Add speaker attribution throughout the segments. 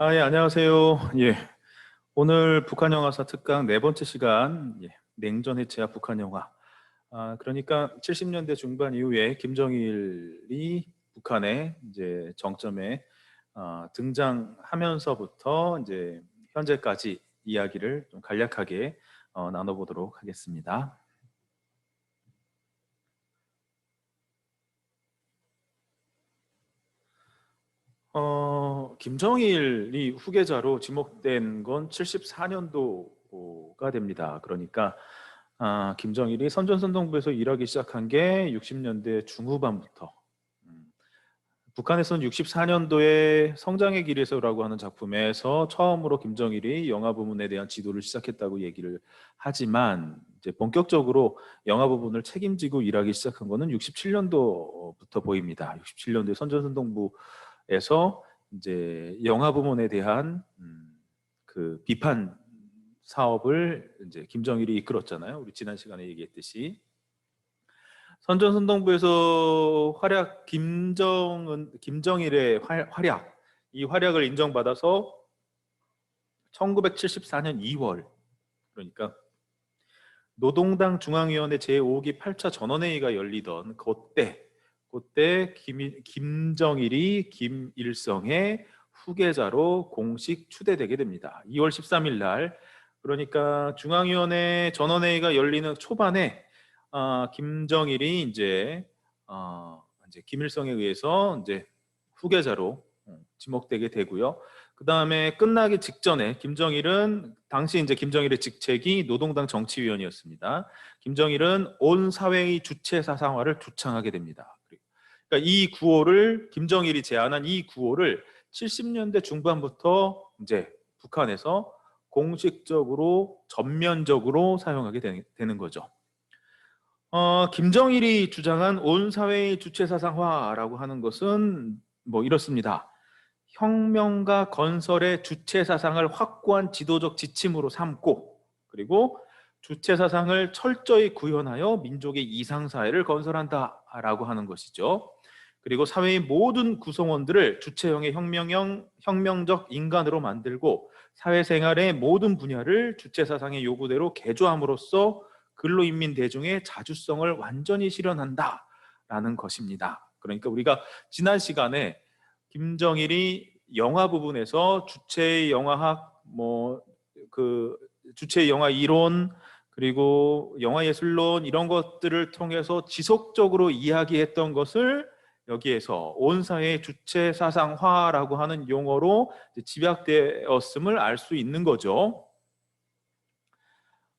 Speaker 1: 예, 안녕하세요. 예, 오늘 북한 영화사 특강 네 번째 시간, 냉전 해체와 북한 영화. 그러니까 70년대 중반 이후에 김정일이 북한의 이제 정점에 등장하면서부터 이제 현재까지 이야기를 좀 간략하게 나눠보도록 하겠습니다. 김정일이 후계자로 지목된 건 74년도가 됩니다. 그러니까 김정일이 선전선동부에서 일하기 시작한 게 60년대 중후반부터. 음, 북한에서는 64년도에 성장의 길에서라고 하는 작품에서 처음으로 김정일이 영화 부문에 대한 지도를 시작했다고 얘기를 하지만 이제 본격적으로 영화 부분을 책임지고 일하기 시작한 거는 67년도부터 보입니다. 67년도에 선전선동부에서 이제 영화 부문에 대한 그 비판 사업을 이제 김정일이 이끌었잖아요. 우리 지난 시간에 얘기했듯이 선전선동부에서 활약 김정일의 활약 이 활약을 인정받아서 1974년 2월 그러니까 노동당 중앙위원회 제5기 8차 전원회의가 열리던 그때 김정일이 김일성의 후계자로 공식 추대되게 됩니다. 2월 13일 날 그러니까 중앙위원회 전원회의가 열리는 초반에 김정일이 이제 김일성에 의해서 이제 후계자로 지목되게 되고요. 그 다음에 끝나기 직전에 김정일은 당시 이제 김정일의 직책이 노동당 정치위원이었습니다. 김정일은 온 사회의 주체 사상화를 주창하게 됩니다. 그러니까 이 구호를 김정일이 제안한 이 구호를 70년대 중반부터 이제 북한에서 공식적으로 전면적으로 사용하게 되는 거죠. 김정일이 주장한 온 사회의 주체 사상화라고 하는 것은 뭐 이렇습니다. 혁명과 건설의 주체 사상을 확고한 지도적 지침으로 삼고 그리고 주체 사상을 철저히 구현하여 민족의 이상사회를 건설한다라고 하는 것이죠. 그리고 사회의 모든 구성원들을 주체형의 혁명적 인간으로 만들고 사회생활의 모든 분야를 주체 사상의 요구대로 개조함으로써 근로인민 대중의 자주성을 완전히 실현한다라는 것입니다. 그러니까 우리가 지난 시간에 김정일이 영화 부분에서 주체의 영화학 그 주체의 영화 이론 그리고 영화 예술론 이런 것들을 통해서 지속적으로 이야기했던 것을 여기에서 온 사회의 주체 사상화라고 하는 용어로 집약되었음을 알 수 있는 거죠.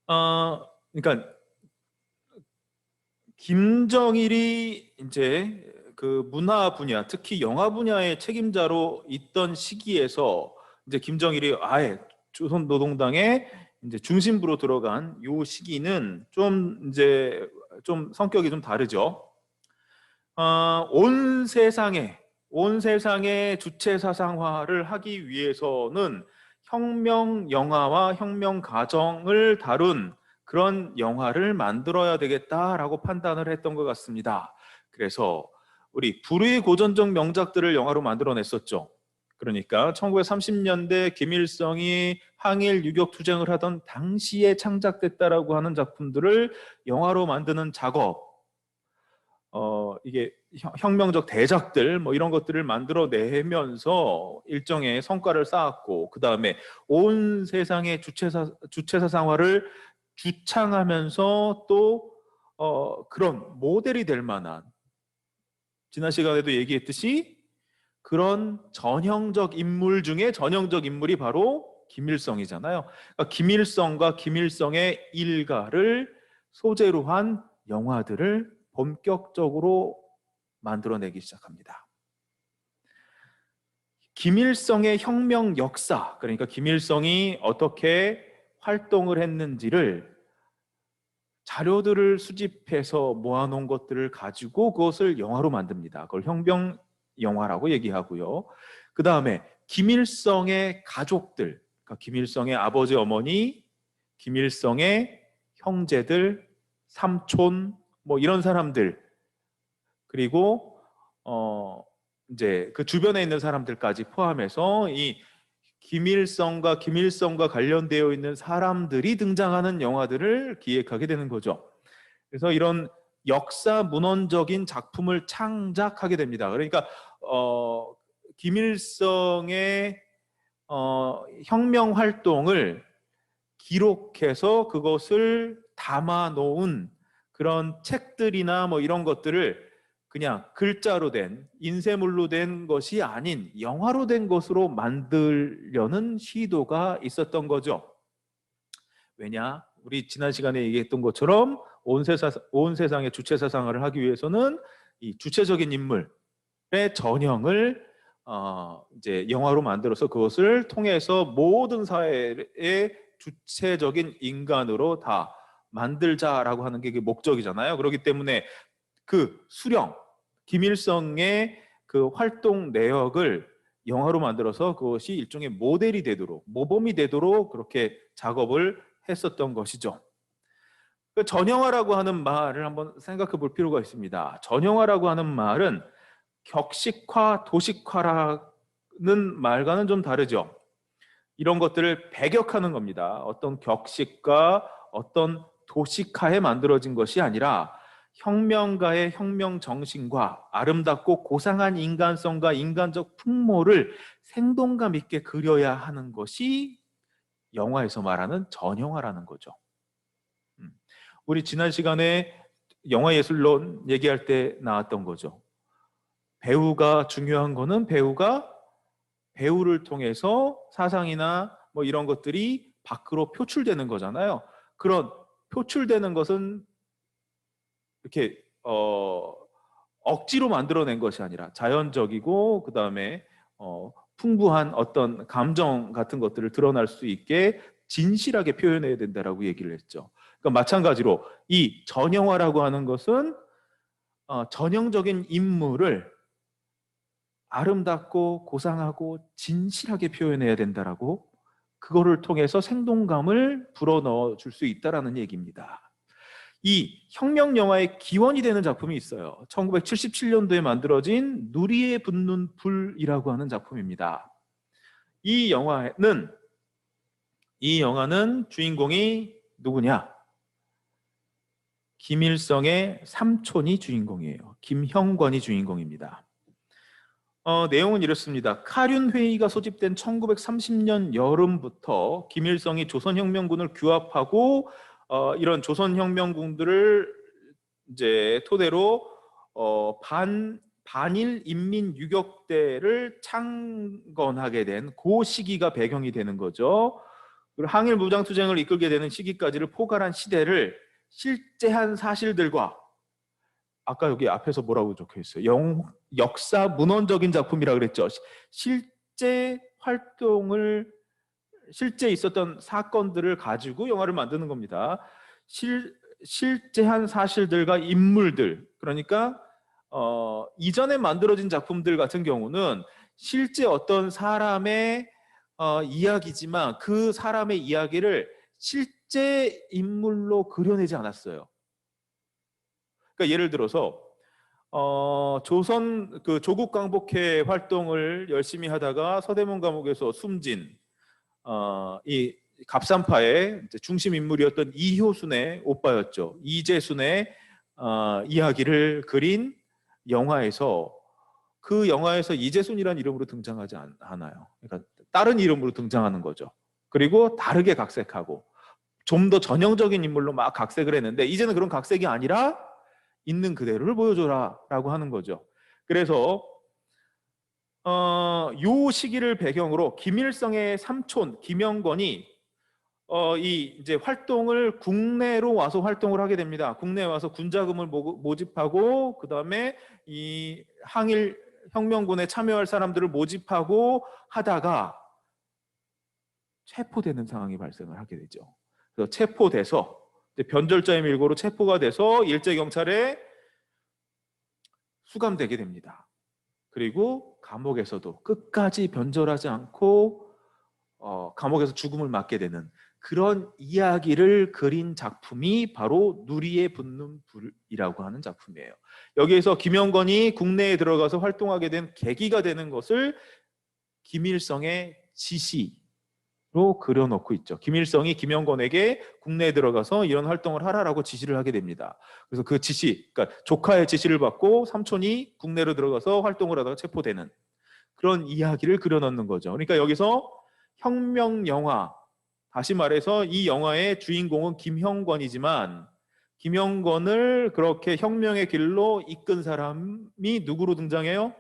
Speaker 1: 그러니까 김정일이 이제 그 문화 분야, 특히 영화 분야의 책임자로 있던 시기에서 이제 김정일이 아예 조선 노동당의 이제 중심부로 들어간 요 시기는 좀 이제 좀 성격이 좀 다르죠. 온 세상의 주체 사상화를 하기 위해서는 혁명 영화와 혁명 가정을 다룬 그런 영화를 만들어야 되겠다라고 판단을 했던 것 같습니다. 그래서 우리 불의 고전적 명작들을 영화로 만들어냈었죠. 그러니까 1930년대 김일성이 항일 유격 투쟁을 하던 당시에 창작됐다라고 하는 작품들을 영화로 만드는 작업, 이게 혁명적 대작들 뭐 이런 것들을 만들어내면서 일정의 성과를 쌓았고 그 다음에 온 세상의 주체사상화를 주창하면서 또 그런 모델이 될 만한 지난 시간에도 얘기했듯이 그런 전형적 인물 중에 전형적 인물이 바로 김일성이잖아요. 그러니까 김일성과 김일성의 일가를 소재로 한 영화들을 본격적으로 만들어내기 시작합니다. 김일성의 혁명 역사, 그러니까 김일성이 어떻게 활동을 했는지를 자료들을 수집해서 모아놓은 것들을 가지고 그것을 영화로 만듭니다. 그걸 혁명 영화라고 얘기하고요. 그 다음에 김일성의 가족들, 그러니까 김일성의 아버지, 어머니, 김일성의 형제들, 삼촌, 뭐 이런 사람들, 그리고 이제 그 주변에 있는 사람들까지 포함해서 이 김일성과 관련되어 있는 사람들이 등장하는 영화들을 기획하게 되는 거죠. 그래서 이런 역사 문헌적인 작품을 창작하게 됩니다. 그러니까 김일성의 혁명 활동을 기록해서 그것을 담아 놓은 그런 책들이나 뭐 이런 것들을 그냥 글자로 된, 인쇄물로 된 것이 아닌 영화로 된 것으로 만들려는 시도가 있었던 거죠. 왜냐? 우리 지난 시간에 얘기했던 것처럼 온 세상의 주체 사상화를 하기 위해서는 이 주체적인 인물의 전형을 이제 영화로 만들어서 그것을 통해서 모든 사회의 주체적인 인간으로 다 만들자라고 하는 게 목적이잖아요. 그렇기 때문에 그 수령, 김일성의 그 활동 내역을 영화로 만들어서 그것이 일종의 모델이 되도록, 모범이 되도록 그렇게 작업을 했었던 것이죠. 그 전형화라고 하는 말을 한번 생각해 볼 필요가 있습니다. 전형화라고 하는 말은 격식화, 도식화라는 말과는 좀 다르죠. 이런 것들을 배격하는 겁니다. 어떤 격식과 어떤 도식화에 만들어진 것이 아니라 혁명가의 혁명 정신과 아름답고 고상한 인간성과 인간적 풍모를 생동감 있게 그려야 하는 것이 영화에서 말하는 전형화라는 거죠. 우리 지난 시간에 영화예술론 얘기할 때 나왔던 거죠. 배우가 중요한 거는 배우를 통해서 사상이나 뭐 이런 것들이 밖으로 표출되는 거잖아요. 그런 표출되는 것은 이렇게 억지로 만들어낸 것이 아니라 자연적이고 그 다음에 풍부한 어떤 감정 같은 것들을 드러날 수 있게 진실하게 표현해야 된다라고 얘기를 했죠. 그러니까 마찬가지로 이 전형화라고 하는 것은 전형적인 인물을 아름답고 고상하고 진실하게 표현해야 된다라고, 그거를 통해서 생동감을 불어넣어 줄 수 있다라는 얘기입니다. 이 혁명 영화의 기원이 되는 작품이 있어요. 1977년도에 만들어진 누리에 붙는 불이라고 하는 작품입니다. 이 영화는 주인공이 누구냐? 김일성의 삼촌이 주인공이에요. 김형권이 주인공입니다. 내용은 이렇습니다. 카륜 회의가 소집된 1930년 여름부터 김일성이 조선혁명군을 규합하고 이런 조선혁명군들을 이제 토대로 반일 인민 유격대를 창건하게 된 그 시기가 배경이 되는 거죠. 그리고 항일 무장투쟁을 이끌게 되는 시기까지를 포괄한 시대를 실제한 사실들과, 아까 여기 앞에서 뭐라고 적혀 있어요? 역사 문헌적인 작품이라 그랬죠. 실제 있었던 사건들을 가지고 영화를 만드는 겁니다. 실제한 사실들과 인물들, 그러니까 이전에 만들어진 작품들 같은 경우는 실제 어떤 사람의 이야기지만 그 사람의 이야기를 실제 인물로 그려내지 않았어요. 그러니까 예를 들어서 조선 그 조국 광복회 활동을 열심히 하다가 서대문 감옥에서 숨진 이 갑산파의 중심 인물이었던 이효순의 오빠였죠. 이재순의 이야기를 그린 영화에서, 그 영화에서 이재순이라는 이름으로 등장하지 않아요. 그러니까 다른 이름으로 등장하는 거죠. 그리고 다르게 각색하고 좀 더 전형적인 인물로 막 각색을 했는데, 이제는 그런 각색이 아니라 있는 그대로를 보여줘라 라고 하는 거죠. 그래서 요 시기를 배경으로 김일성의 삼촌 김영권이 이 이제 활동을 국내로 와서 활동을 하게 됩니다. 국내에 와서 군자금을 모집하고 그 다음에 이 항일 혁명군에 참여할 사람들을 모집하고 하다가 체포되는 상황이 발생을 하게 되죠. 그래서 체포돼서 변절자의 밀고로 체포가 돼서 일제경찰에 수감되게 됩니다. 그리고 감옥에서도 끝까지 변절하지 않고 감옥에서 죽음을 맞게 되는 그런 이야기를 그린 작품이 바로 누리에 붙는 불이라고 하는 작품이에요. 여기에서 김영건이 국내에 들어가서 활동하게 된 계기가 되는 것을 김일성의 지시, 그려놓고 있죠. 김일성이 김영건에게 국내에 들어가서 이런 활동을 하라라고 지시를 하게 됩니다. 그래서 그 지시, 그러니까 조카의 지시를 받고 삼촌이 국내로 들어가서 활동을 하다가 체포되는 그런 이야기를 그려넣는 거죠. 그러니까 여기서 혁명 영화, 다시 말해서 이 영화의 주인공은 김형권이지만 김형권을 그렇게 혁명의 길로 이끈 사람이 누구로 등장해요?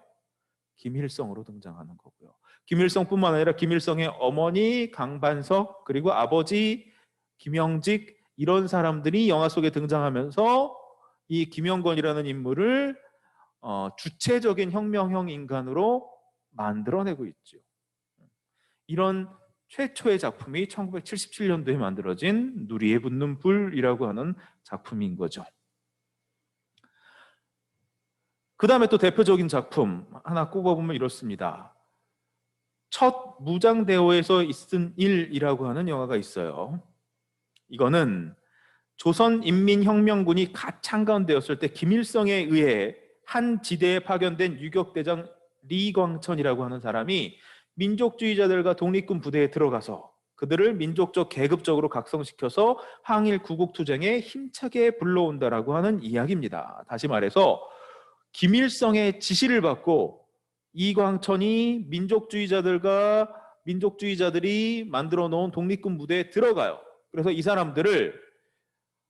Speaker 1: 김일성으로 등장하는 거고요. 김일성뿐만 아니라 김일성의 어머니 강반석 그리고 아버지 김영직 이런 사람들이 영화 속에 등장하면서 이 김영건이라는 인물을 주체적인 혁명형 인간으로 만들어내고 있죠. 이런 최초의 작품이 1977년도에 만들어진 누리에 붙는 불이라고 하는 작품인 거죠. 그 다음에 또 대표적인 작품 하나 꼽아보면 이렇습니다. 첫 무장대오에서 있은 일이라고 하는 영화가 있어요. 이거는 조선인민혁명군이 갓 창건되었을 때 김일성에 의해 한 지대에 파견된 유격대장 리광천이라고 하는 사람이 민족주의자들과 독립군 부대에 들어가서 그들을 민족적 계급적으로 각성시켜서 항일 구국투쟁에 힘차게 불러온다라고 하는 이야기입니다. 다시 말해서 김일성의 지시를 받고 이광천이 민족주의자들이 만들어 놓은 독립군 부대에 들어가요. 그래서 이 사람들을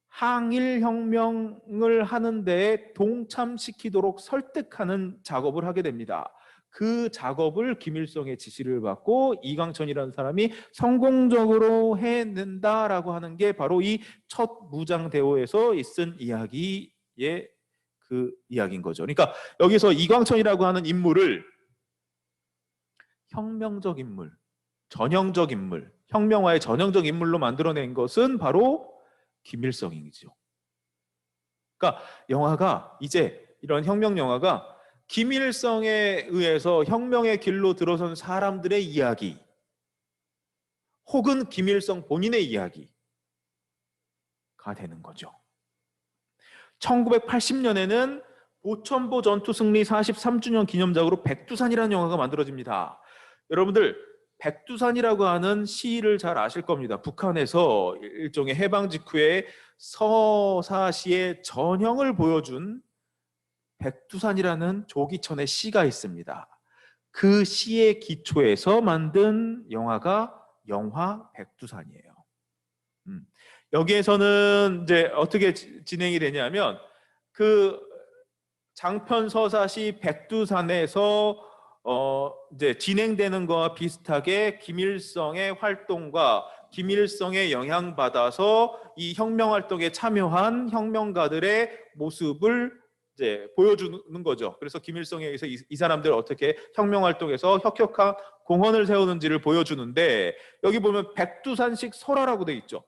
Speaker 1: 항일혁명을 하는 데에 동참시키도록 설득하는 작업을 하게 됩니다. 그 작업을 김일성의 지시를 받고 이광천이라는 사람이 성공적으로 해낸다라고 하는 게 바로 이 첫 무장대오에서 있은 이야기의 그 이야기인 거죠. 그러니까 여기서 이광천이라고 하는 인물을 혁명적 인물, 전형적 인물, 혁명화의 전형적 인물로 만들어낸 것은 바로 김일성이죠. 그러니까 영화가 이제 이런 혁명 영화가 김일성에 의해서 혁명의 길로 들어선 사람들의 이야기 혹은 김일성 본인의 이야기가 되는 거죠. 1980년에는 보천보 전투 승리 43주년 기념작으로 백두산이라는 영화가 만들어집니다. 여러분들 백두산이라고 하는 시를 잘 아실 겁니다. 북한에서 일종의 해방 직후에 서사시의 전형을 보여준 백두산이라는 조기천의 시가 있습니다. 그 시의 기초에서 만든 영화가 영화 백두산이에요. 여기에서는 이제 어떻게 진행이 되냐면 그 장편 서사시 백두산에서 이제 진행되는 거와 비슷하게 김일성의 활동과 김일성의 영향받아서 이 혁명 활동에 참여한 혁명가들의 모습을 이제 보여주는 거죠. 그래서 김일성에 의해서 이 사람들 어떻게 혁명 활동에서 혁혁한 공헌을 세우는지를 보여주는데 여기 보면 백두산식 설화라고 돼 있죠.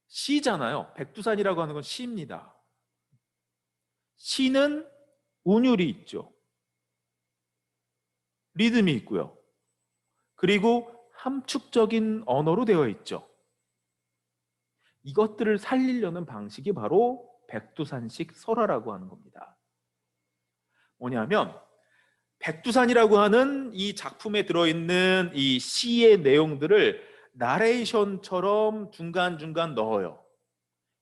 Speaker 1: 시잖아요. 백두산이라고 하는 건 시입니다. 시는 운율이 있죠. 리듬이 있고요. 그리고 함축적인 언어로 되어 있죠. 이것들을 살리려는 방식이 바로 백두산식 설화라고 하는 겁니다. 뭐냐면 백두산이라고 하는 이 작품에 들어있는 이 시의 내용들을 나레이션처럼 중간중간 넣어요.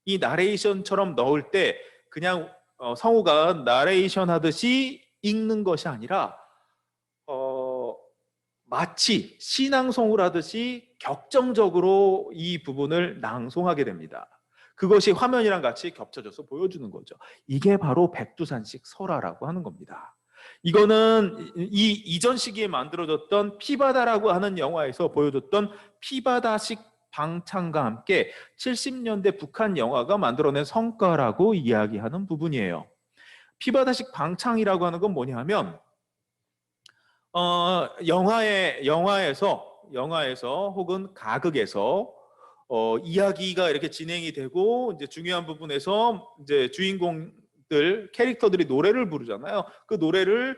Speaker 1: 이 나레이션처럼 넣을 때 그냥 성우가 나레이션 하듯이 읽는 것이 아니라 마치 시낭송을 하듯이 격정적으로 이 부분을 낭송하게 됩니다. 그것이 화면이랑 같이 겹쳐져서 보여주는 거죠. 이게 바로 백두산식 설화라고 하는 겁니다. 이거는 이 이전 시기에 만들어졌던 피바다라고 하는 영화에서 보여줬던 피바다식 방창과 함께 70년대 북한 영화가 만들어낸 성과라고 이야기하는 부분이에요. 피바다식 방창이라고 하는 건 뭐냐면 영화에서 혹은 가극에서 이야기가 이렇게 진행이 되고 이제 중요한 부분에서 이제 주인공들 캐릭터들이 노래를 부르잖아요. 그 노래를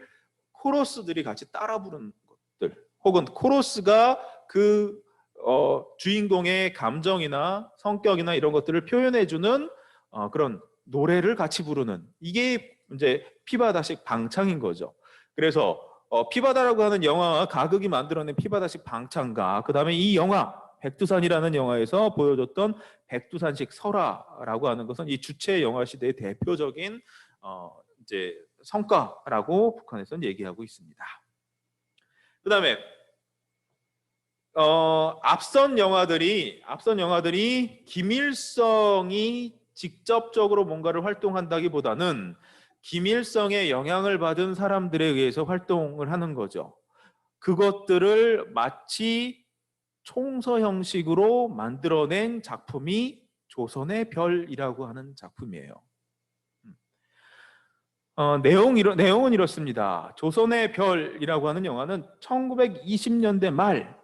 Speaker 1: 코러스들이 같이 따라 부르는 것들 혹은 코러스가 그 주인공의 감정이나 성격이나 이런 것들을 표현해주는 그런 노래를 같이 부르는 이게 이제 피바다식 방창인 거죠. 그래서 피바다라고 하는 영화, 가극이 만들어낸 피바다식 방창가, 그 다음에 이 영화 백두산이라는 영화에서 보여줬던 백두산식 설화라고 하는 것은 이 주체 영화 시대의 대표적인 이제 성과라고 북한에서는 얘기하고 있습니다. 그 다음에 앞선 영화들이 김일성이 직접적으로 뭔가를 활동한다기보다는 김일성의 영향을 받은 사람들에 의해서 활동을 하는 거죠. 그것들을 마치 총서 형식으로 만들어낸 작품이 조선의 별이라고 하는 작품이에요. 내용은 이렇습니다. 조선의 별이라고 하는 영화는 1920년대 말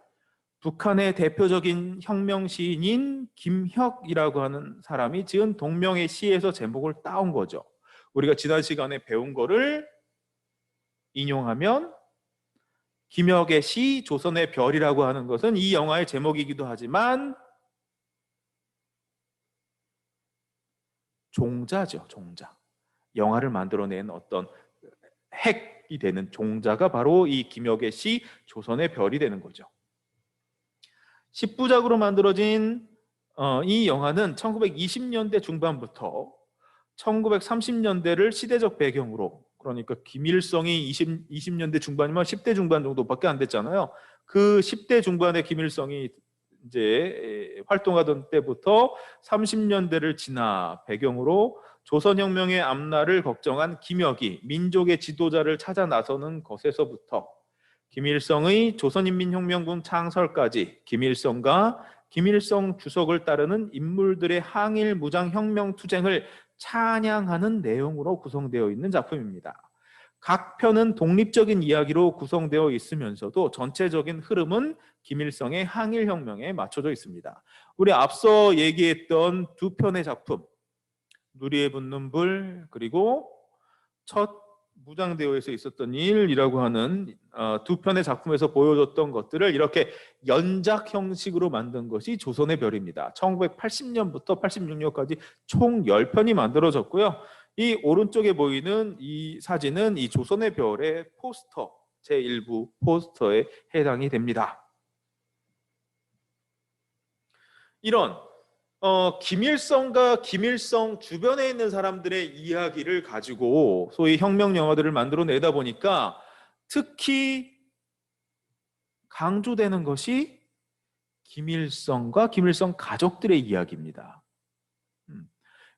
Speaker 1: 북한의 대표적인 혁명 시인인 김혁이라고 하는 사람이 지은 동명의 시에서 제목을 따온 거죠. 우리가 지난 시간에 배운 거를 인용하면 김혁의 시 조선의 별이라고 하는 것은 이 영화의 제목이기도 하지만 종자죠, 종자. 영화를 만들어낸 어떤 핵이 되는 종자가 바로 이 김혁의 시 조선의 별이 되는 거죠. 10부작으로 만들어진 이 영화는 1920년대 중반부터 1930년대를 시대적 배경으로, 그러니까 김일성이 20년대 중반이면 10대 중반 정도밖에 안 됐잖아요. 그 10대 중반의 김일성이 이제 활동하던 때부터 30년대를 지나 배경으로 조선혁명의 앞날을 걱정한 김혁이 민족의 지도자를 찾아 나서는 것에서부터 김일성의 조선인민혁명군 창설까지 김일성과 김일성 주석을 따르는 인물들의 항일 무장혁명 투쟁을 찬양하는 내용으로 구성되어 있는 작품입니다. 각 편은 독립적인 이야기로 구성되어 있으면서도 전체적인 흐름은 김일성의 항일혁명에 맞춰져 있습니다. 우리 앞서 얘기했던 두 편의 작품, 누리에 붙는 불, 그리고 첫 무장대오에서 있었던 일이라고 하는 두 편의 작품에서 보여줬던 것들을 이렇게 연작 형식으로 만든 것이 조선의 별입니다. 1980년부터 86년까지 총 10편이 만들어졌고요. 이 오른쪽에 보이는 이 사진은 이 조선의 별의 포스터, 제1부 포스터에 해당이 됩니다. 이런 김일성과 김일성 주변에 있는 사람들의 이야기를 가지고 소위 혁명 영화들을 만들어내다 보니까 특히 강조되는 것이 김일성과 김일성 가족들의 이야기입니다.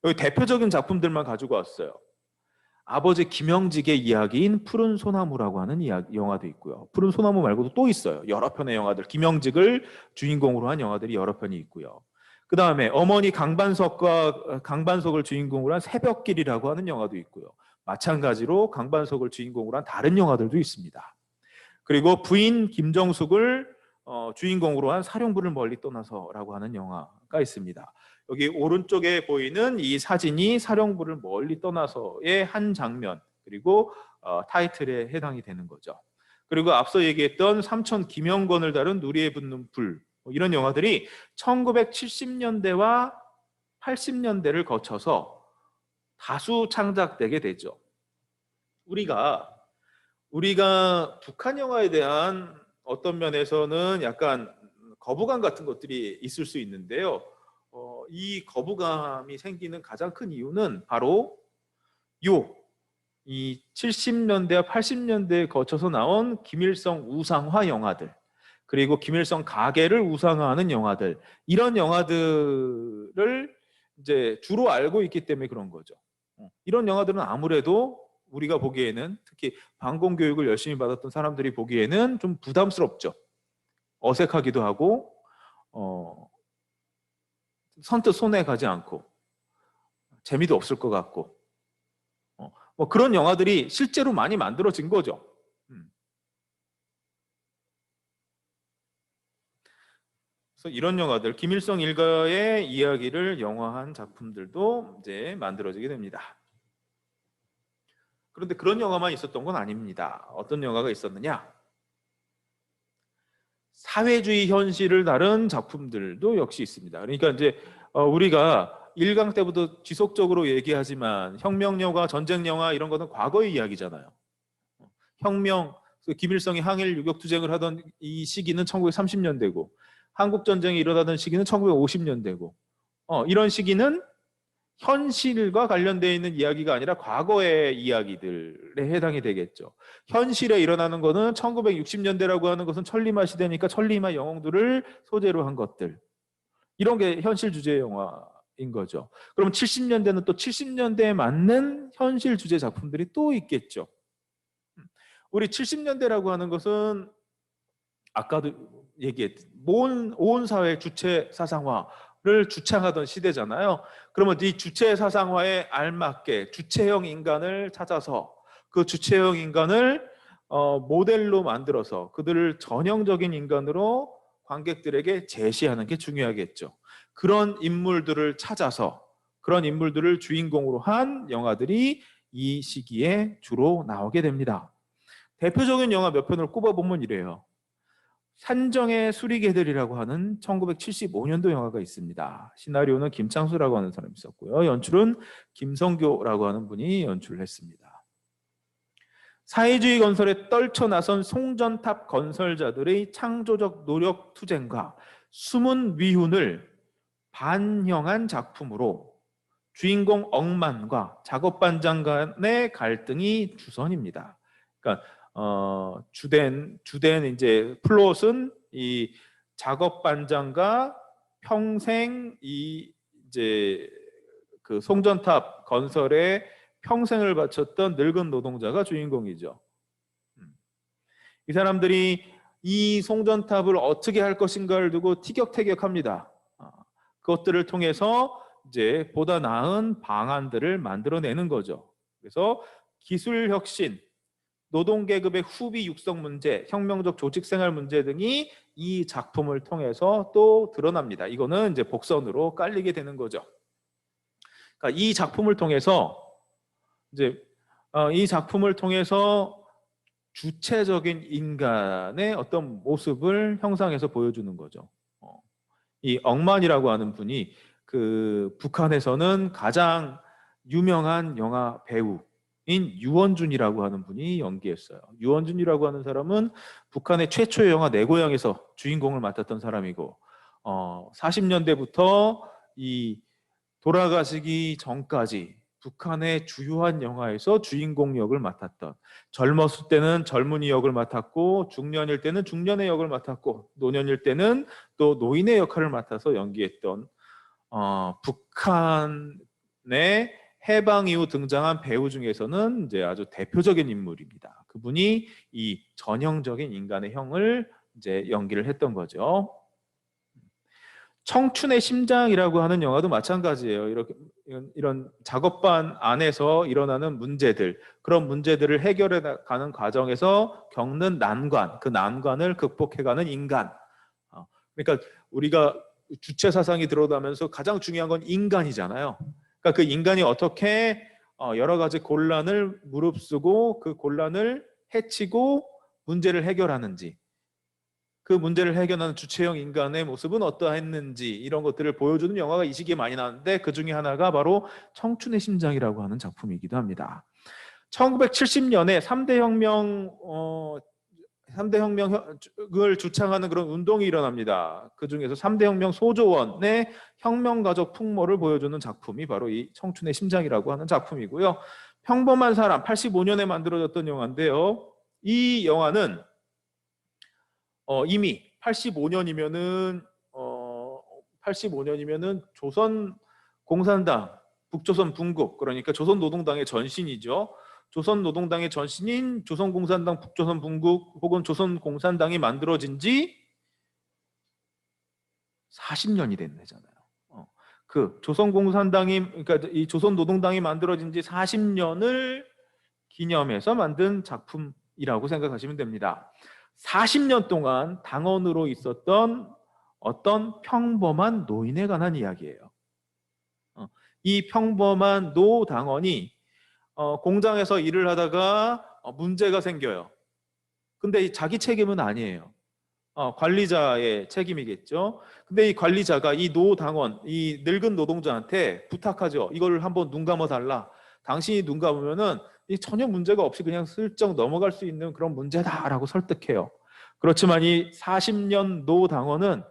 Speaker 1: 여기 대표적인 작품들만 가지고 왔어요. 아버지 김영직의 이야기인 푸른 소나무라고 하는 영화도 있고요. 푸른 소나무 말고도 또 있어요. 여러 편의 영화들, 김영직을 주인공으로 한 영화들이 여러 편이 있고요. 그 다음에 어머니 강반석을 주인공으로 한 새벽길이라고 하는 영화도 있고요. 마찬가지로 강반석을 주인공으로 한 다른 영화들도 있습니다. 그리고 부인 김정숙을 주인공으로 한 사령부를 멀리 떠나서라고 하는 영화가 있습니다. 여기 오른쪽에 보이는 이 사진이 사령부를 멀리 떠나서의 한 장면, 그리고 타이틀에 해당이 되는 거죠. 그리고 앞서 얘기했던 삼촌 김영건을 다룬 누리에 붙는 불, 이런 영화들이 1970년대와 80년대를 거쳐서 다수 창작되게 되죠. 우리가 북한 영화에 대한 어떤 면에서는 약간 거부감 같은 것들이 있을 수 있는데요. 이 거부감이 생기는 가장 큰 이유는 바로 이 70년대와 80년대에 거쳐서 나온 김일성 우상화 영화들, 그리고 김일성 가계를 우상화하는 영화들, 이런 영화들을 이제 주로 알고 있기 때문에 그런 거죠. 이런 영화들은 아무래도 우리가 보기에는, 특히 반공 교육을 열심히 받았던 사람들이 보기에는 좀 부담스럽죠. 어색하기도 하고 선뜻 손에 가지 않고 재미도 없을 것 같고 뭐 그런 영화들이 실제로 많이 만들어진 거죠. 그래서 이런 영화들, 김일성 일가의 이야기를 영화한 작품들도 이제 만들어지게 됩니다. 그런데 그런 영화만 있었던 건 아닙니다. 어떤 영화가 있었느냐? 사회주의 현실을 다룬 작품들도 역시 있습니다. 그러니까 이제 우리가 1강 때부터 지속적으로 얘기하지만 혁명 영화, 전쟁 영화 이런 거는 과거의 이야기잖아요. 혁명, 그래서 김일성이 항일 유격 투쟁을 하던 이 시기는 1930년대고 한국 전쟁이 일어나던 시기는 1950년대고 이런 시기는 현실과 관련되어 있는 이야기가 아니라 과거의 이야기들에 해당이 되겠죠. 현실에 일어나는 것은 1960년대라고 하는 것은 천리마 시대니까 천리마 영웅들을 소재로 한 것들. 이런 게 현실 주제 영화인 거죠. 그럼 70년대는 또 70년대에 맞는 현실 주제 작품들이 또 있겠죠. 우리 70년대라고 하는 것은 아까도 얘기했듯 온 사회 주체 사상화를 주창하던 시대잖아요. 그러면 이 주체 사상화에 알맞게 주체형 인간을 찾아서 그 주체형 인간을 모델로 만들어서 그들을 전형적인 인간으로 관객들에게 제시하는 게 중요하겠죠. 그런 인물들을 찾아서 그런 인물들을 주인공으로 한 영화들이 이 시기에 주로 나오게 됩니다. 대표적인 영화 몇 편을 꼽아보면 이래요. 산정의 수리개들이라고 하는 1975년도 영화가 있습니다. 시나리오는 김창수라고 하는 사람이 썼고요. 연출은 김성교라고 하는 분이 연출을 했습니다. 사회주의 건설에 떨쳐나선 송전탑 건설자들의 창조적 노력 투쟁과 숨은 위훈을 반영한 작품으로 주인공 억만과 작업반장 간의 갈등이 주선입니다. 그러니까 주된 이제 플롯은 이 작업반장과 평생 이제 그 송전탑 건설에 평생을 바쳤던 늙은 노동자가 주인공이죠. 이 사람들이 이 송전탑을 어떻게 할 것인가를 두고 티격태격합니다. 그것들을 통해서 이제 보다 나은 방안들을 만들어내는 거죠. 그래서 기술 혁신, 노동계급의 후비 육성 문제, 혁명적 조직생활 문제 등이 이 작품을 통해서 또 드러납니다. 이거는 이제 복선으로 깔리게 되는 거죠. 그러니까 이 작품을 통해서 주체적인 인간의 어떤 모습을 형상해서 보여주는 거죠. 이 억만이라고 하는 분이 그 북한에서는 가장 유명한 영화 배우인 유원준이라고 하는 분이 연기했어요. 유원준이라고 하는 사람은 북한의 최초의 영화 내 고향에서 주인공을 맡았던 사람이고 40년대부터 이 돌아가시기 전까지 북한의 주요한 영화에서 주인공 역을 맡았던, 젊었을 때는 젊은이 역을 맡았고 중년일 때는 중년의 역을 맡았고 노년일 때는 또 노인의 역할을 맡아서 연기했던 북한의 해방 이후 등장한 배우 중에서는 이제 아주 대표적인 인물입니다. 그분이 이 전형적인 인간의 형을 이제 연기를 했던 거죠. 청춘의 심장이라고 하는 영화도 마찬가지예요. 이런 작업반 안에서 일어나는 문제들, 그런 문제들을 해결해 가는 과정에서 겪는 난관, 그 난관을 극복해가는 인간. 그러니까 우리가 주체 사상이 들어가면서 가장 중요한 건 인간이잖아요. 그러니까 그 인간이 어떻게 여러 가지 곤란을 무릅쓰고 그 곤란을 해치고 문제를 해결하는지, 그 문제를 해결하는 주체형 인간의 모습은 어떠했는지 이런 것들을 보여주는 영화가 이 시기에 많이 나왔는데 그 중에 하나가 바로 청춘의 심장이라고 하는 작품이기도 합니다. 1970년에 3대 혁명을 주창하는 그런 운동이 일어납니다. 그 중에서 3대 혁명 소조원의 혁명가족 풍모를 보여주는 작품이 바로 이 청춘의 심장이라고 하는 작품이고요. 평범한 사람 85년에 만들어졌던 영화인데요. 이 영화는 이미 85년이면은 조선 공산당, 북조선 분국, 그러니까 조선 노동당의 전신이죠. 조선 노동당의 전신인 조선 공산당, 북조선 분국 혹은 조선 공산당이 만들어진 지 40년이 됐네잖아요. 그 조선 공산당이, 그러니까 이 조선 노동당이 만들어진 지 40년을 기념해서 만든 작품이라고 생각하시면 됩니다. 40년 동안 당원으로 있었던 어떤 평범한 노인에 관한 이야기예요. 이 평범한 노당원이 공장에서 일을 하다가 문제가 생겨요. 근데 자기 책임은 아니에요. 관리자의 책임이겠죠. 근데 이 관리자가 이 노당원, 이 늙은 노동자한테 부탁하죠. 이걸 한번 눈 감아 달라. 당신이 눈 감으면은 이 전혀 문제가 없이 그냥 슬쩍 넘어갈 수 있는 그런 문제다라고 설득해요. 그렇지만 이 40년 노 당원은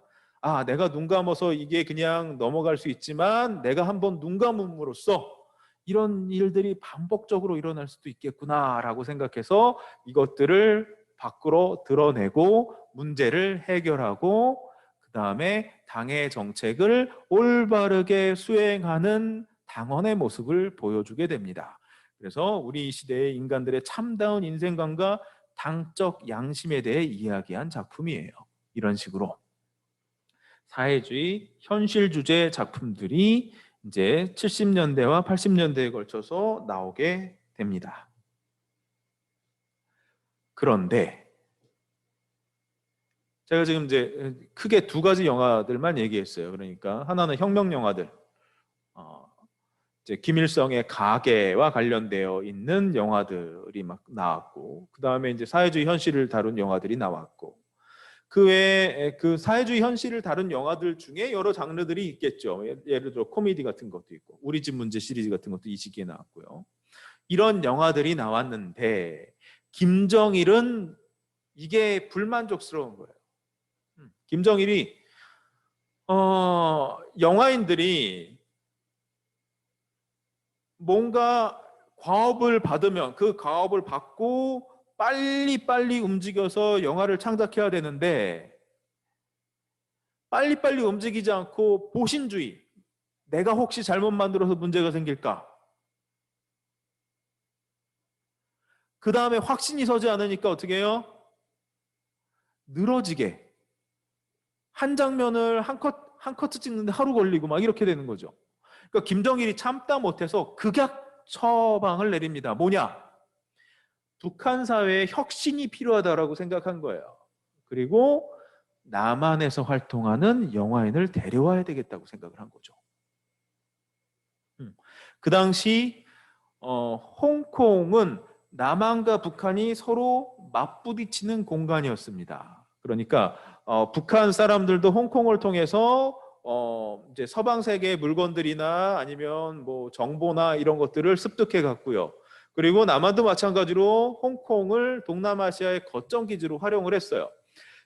Speaker 1: 내가 눈 감아서 이게 그냥 넘어갈 수 있지만 내가 한번 눈 감음으로써 이런 일들이 반복적으로 일어날 수도 있겠구나라고 생각해서 이것들을 밖으로 드러내고 문제를 해결하고 그 다음에 당의 정책을 올바르게 수행하는 당원의 모습을 보여주게 됩니다. 그래서 우리 이 시대의 인간들의 참다운 인생관과 당적 양심에 대해 이야기한 작품이에요. 이런 식으로 사회주의 현실 주제 작품들이 이제 70년대와 80년대에 걸쳐서 나오게 됩니다. 그런데 제가 지금 이제 크게 두 가지 영화들만 얘기했어요. 그러니까 하나는 혁명 영화들, 이제 김일성의 가계와 관련되어 있는 영화들이 막 나왔고, 그 다음에 이제 사회주의 현실을 다룬 영화들이 나왔고, 그 외에 그 사회주의 현실을 다룬 영화들 중에 여러 장르들이 있겠죠. 예를 들어 코미디 같은 것도 있고, 우리 집 문제 시리즈 같은 것도 이 시기에 나왔고요. 이런 영화들이 나왔는데 김정일은 이게 불만족스러운 거예요. 김정일이 영화인들이 뭔가 과업을 받으면 그 과업을 받고 빨리빨리 움직여서 영화를 창작해야 되는데 빨리빨리 움직이지 않고 보신주의, 내가 혹시 잘못 만들어서 문제가 생길까? 그 다음에 확신이 서지 않으니까 어떻게 해요? 늘어지게 한 장면을 한 커트 찍는데 하루 걸리고 막 이렇게 되는 거죠. 그러니까 김정일이 참다 못해서 극약 처방을 내립니다. 뭐냐? 북한 사회에 혁신이 필요하다라고 생각한 거예요. 그리고 남한에서 활동하는 영화인을 데려와야 되겠다고 생각을 한 거죠. 그 당시 홍콩은 남한과 북한이 서로 맞부딪히는 공간이었습니다. 그러니까 북한 사람들도 홍콩을 통해서 이제 서방 세계의 물건들이나 아니면 뭐 정보나 이런 것들을 습득해 갔고요. 그리고 남한도 마찬가지로 홍콩을 동남아시아의 거점 기지로 활용을 했어요.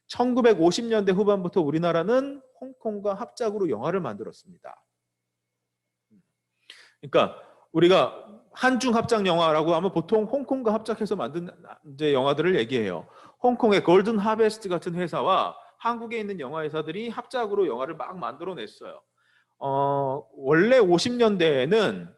Speaker 1: 1950년대 후반부터 우리나라는 홍콩과 합작으로 영화를 만들었습니다. 그러니까 우리가 한중 합작 영화라고 하면 보통 홍콩과 합작해서 만든 이제 영화들을 얘기해요. 홍콩의 골든 하베스트 같은 회사와 한국에 있는 영화 회사들이 합작으로 영화를 막 만들어냈어요. 원래 50년대에는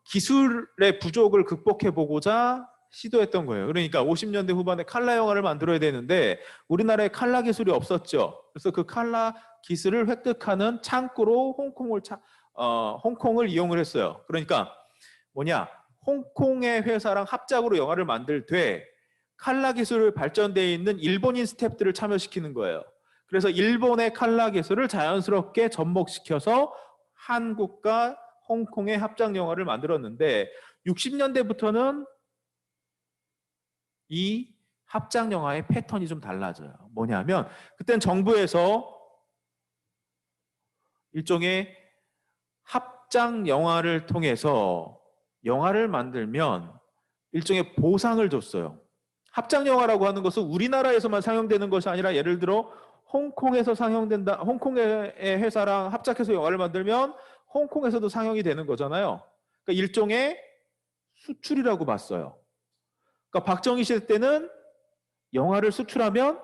Speaker 1: 기술의 부족을 극복해 보고자 시도했던 거예요. 그러니까 50년대 후반에 칼라 영화를 만들어야 되는데 우리나라에 칼라 기술이 없었죠. 그래서 그 칼라 기술을 획득하는 창구로 홍콩을 이용을 했어요. 그러니까 뭐냐? 홍콩의 회사랑 합작으로 영화를 만들 때 칼라 기술을 발전되어 있는 일본인 스태프들을 참여시키는 거예요. 그래서 일본의 칼라 기술을 자연스럽게 접목시켜서 한국과 홍콩의 합작 영화를 만들었는데 60년대부터는 이 합작 영화의 패턴이 좀 달라져요. 뭐냐면 그땐 정부에서 일종의 합작 영화를 통해서 영화를 만들면 일종의 보상을 줬어요. 합작 영화라고 하는 것은 우리나라에서만 상영되는 것이 아니라 예를 들어 홍콩에서 상영된다. 홍콩의 회사랑 합작해서 영화를 만들면 홍콩에서도 상영이 되는 거잖아요. 그러니까 일종의 수출이라고 봤어요. 그러니까 박정희 시대 때는 영화를 수출하면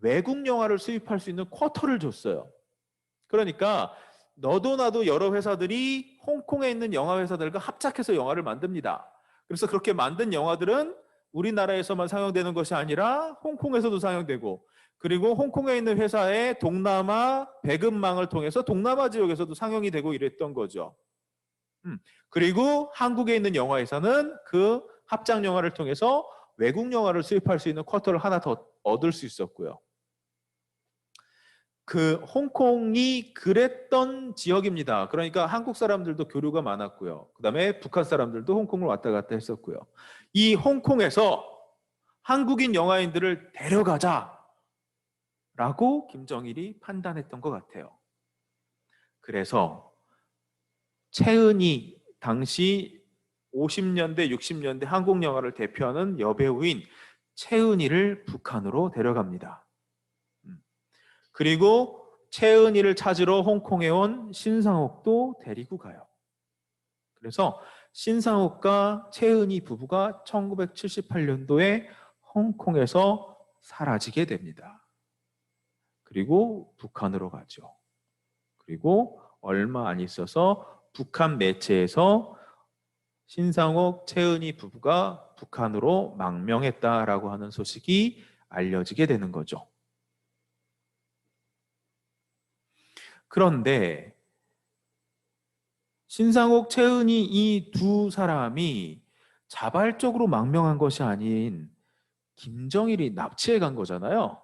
Speaker 1: 외국 영화를 수입할 수 있는 쿼터를 줬어요. 그러니까 너도 나도 여러 회사들이 홍콩에 있는 영화 회사들과 합작해서 영화를 만듭니다. 그래서 그렇게 만든 영화들은 우리나라에서만 상영되는 것이 아니라 홍콩에서도 상영되고 그리고 홍콩에 있는 회사의 동남아 배급망을 통해서 동남아 지역에서도 상영이 되고 이랬던 거죠. 그리고 한국에 있는 영화 회사는 그 합작 영화를 통해서 외국 영화를 수입할 수 있는 쿼터를 하나 더 얻을 수 있었고요. 그 홍콩이 그랬던 지역입니다. 그러니까 한국 사람들도 교류가 많았고요. 그다음에 북한 사람들도 홍콩을 왔다 갔다 했었고요. 이 홍콩에서 한국인 영화인들을 데려가자라고 김정일이 판단했던 것 같아요. 그래서 최은희 당시 50년대, 60년대 한국 영화를 대표하는 여배우인 최은희를 북한으로 데려갑니다. 그리고 최은희를 찾으러 홍콩에 온 신상옥도 데리고 가요. 그래서 신상옥과 최은희 부부가 1978년도에 홍콩에서 사라지게 됩니다. 그리고 북한으로 가죠. 그리고 얼마 안 있어서 북한 매체에서 신상옥, 최은희 부부가 북한으로 망명했다라고 하는 소식이 알려지게 되는 거죠. 그런데 신상옥, 최은희 이 두 사람이 자발적으로 망명한 것이 아닌 김정일이 납치해 간 거잖아요.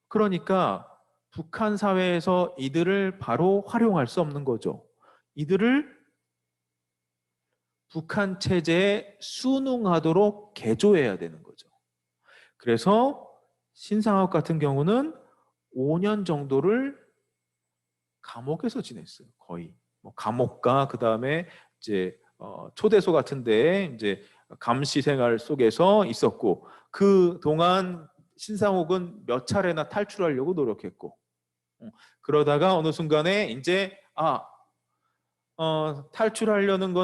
Speaker 1: 그러니까 북한 사회에서 이들을 바로 활용할 수 없는 거죠. 이들을 북한 체제에 순응하도록 개조해야 되는 거죠. 그래서 신상옥 같은 경우는 5년 정도를 감옥에서 지냈어요. 거의 뭐 감옥과 그 다음에 이제 초대소 같은데 이제 감시 생활 속에서 있었고, 그 동안 신상옥은 몇 차례나 탈출하려고 노력했고, 그러다가 어느 순간에 이제 탈출하려는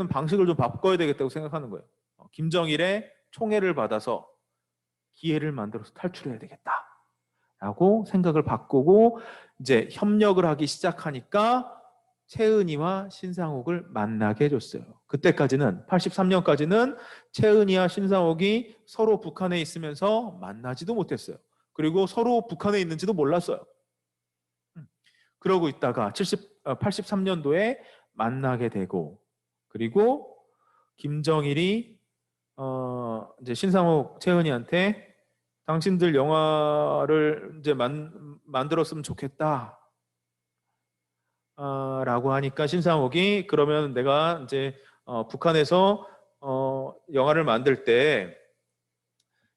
Speaker 1: 방식을 좀 바꿔야 되겠다고 생각하는 거예요. 김정일의 총애를 받아서 기회를 만들어서 탈출해야 되겠다라고 생각을 바꾸고 이제 협력을 하기 시작하니까 최은희와 신상옥을 만나게 해줬어요. 그때까지는 83년까지는 최은희와 신상옥이 서로 북한에 있으면서 만나지도 못했어요. 그리고 서로 북한에 있는지도 몰랐어요. 그러고 있다가 83년도에 만나게 되고, 그리고 김정일이 이제 신상옥, 최은희한테 당신들 영화를 이제 만들었으면 좋겠다. 라고 하니까 신상옥이 그러면 내가 이제 북한에서 영화를 만들 때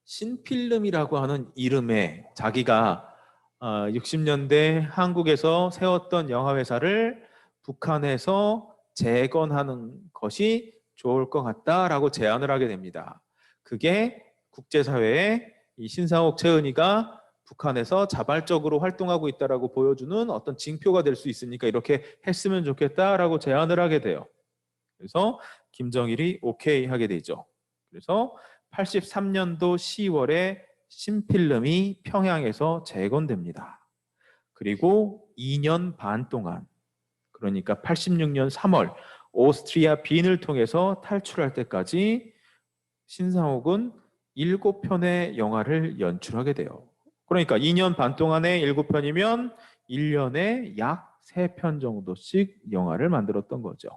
Speaker 1: 신필름이라고 하는 이름에 자기가 60년대 한국에서 세웠던 영화회사를 북한에서 재건하는 것이 좋을 것 같다라고 제안을 하게 됩니다. 그게 국제사회에 이 신상옥, 최은희가 북한에서 자발적으로 활동하고 있다라고 보여주는 어떤 징표가 될 수 있으니까 이렇게 했으면 좋겠다라고 제안을 하게 돼요. 그래서 김정일이 오케이 하게 되죠. 그래서 83년도 10월에 신필름이 평양에서 재건됩니다. 그리고 2년 반 동안, 그러니까 86년 3월 오스트리아 빈을 통해서 탈출할 때까지 신상옥은 7편의 영화를 연출하게 돼요. 그러니까 2년 반 동안에 7편이면 1년에 약 3편 정도씩 영화를 만들었던 거죠.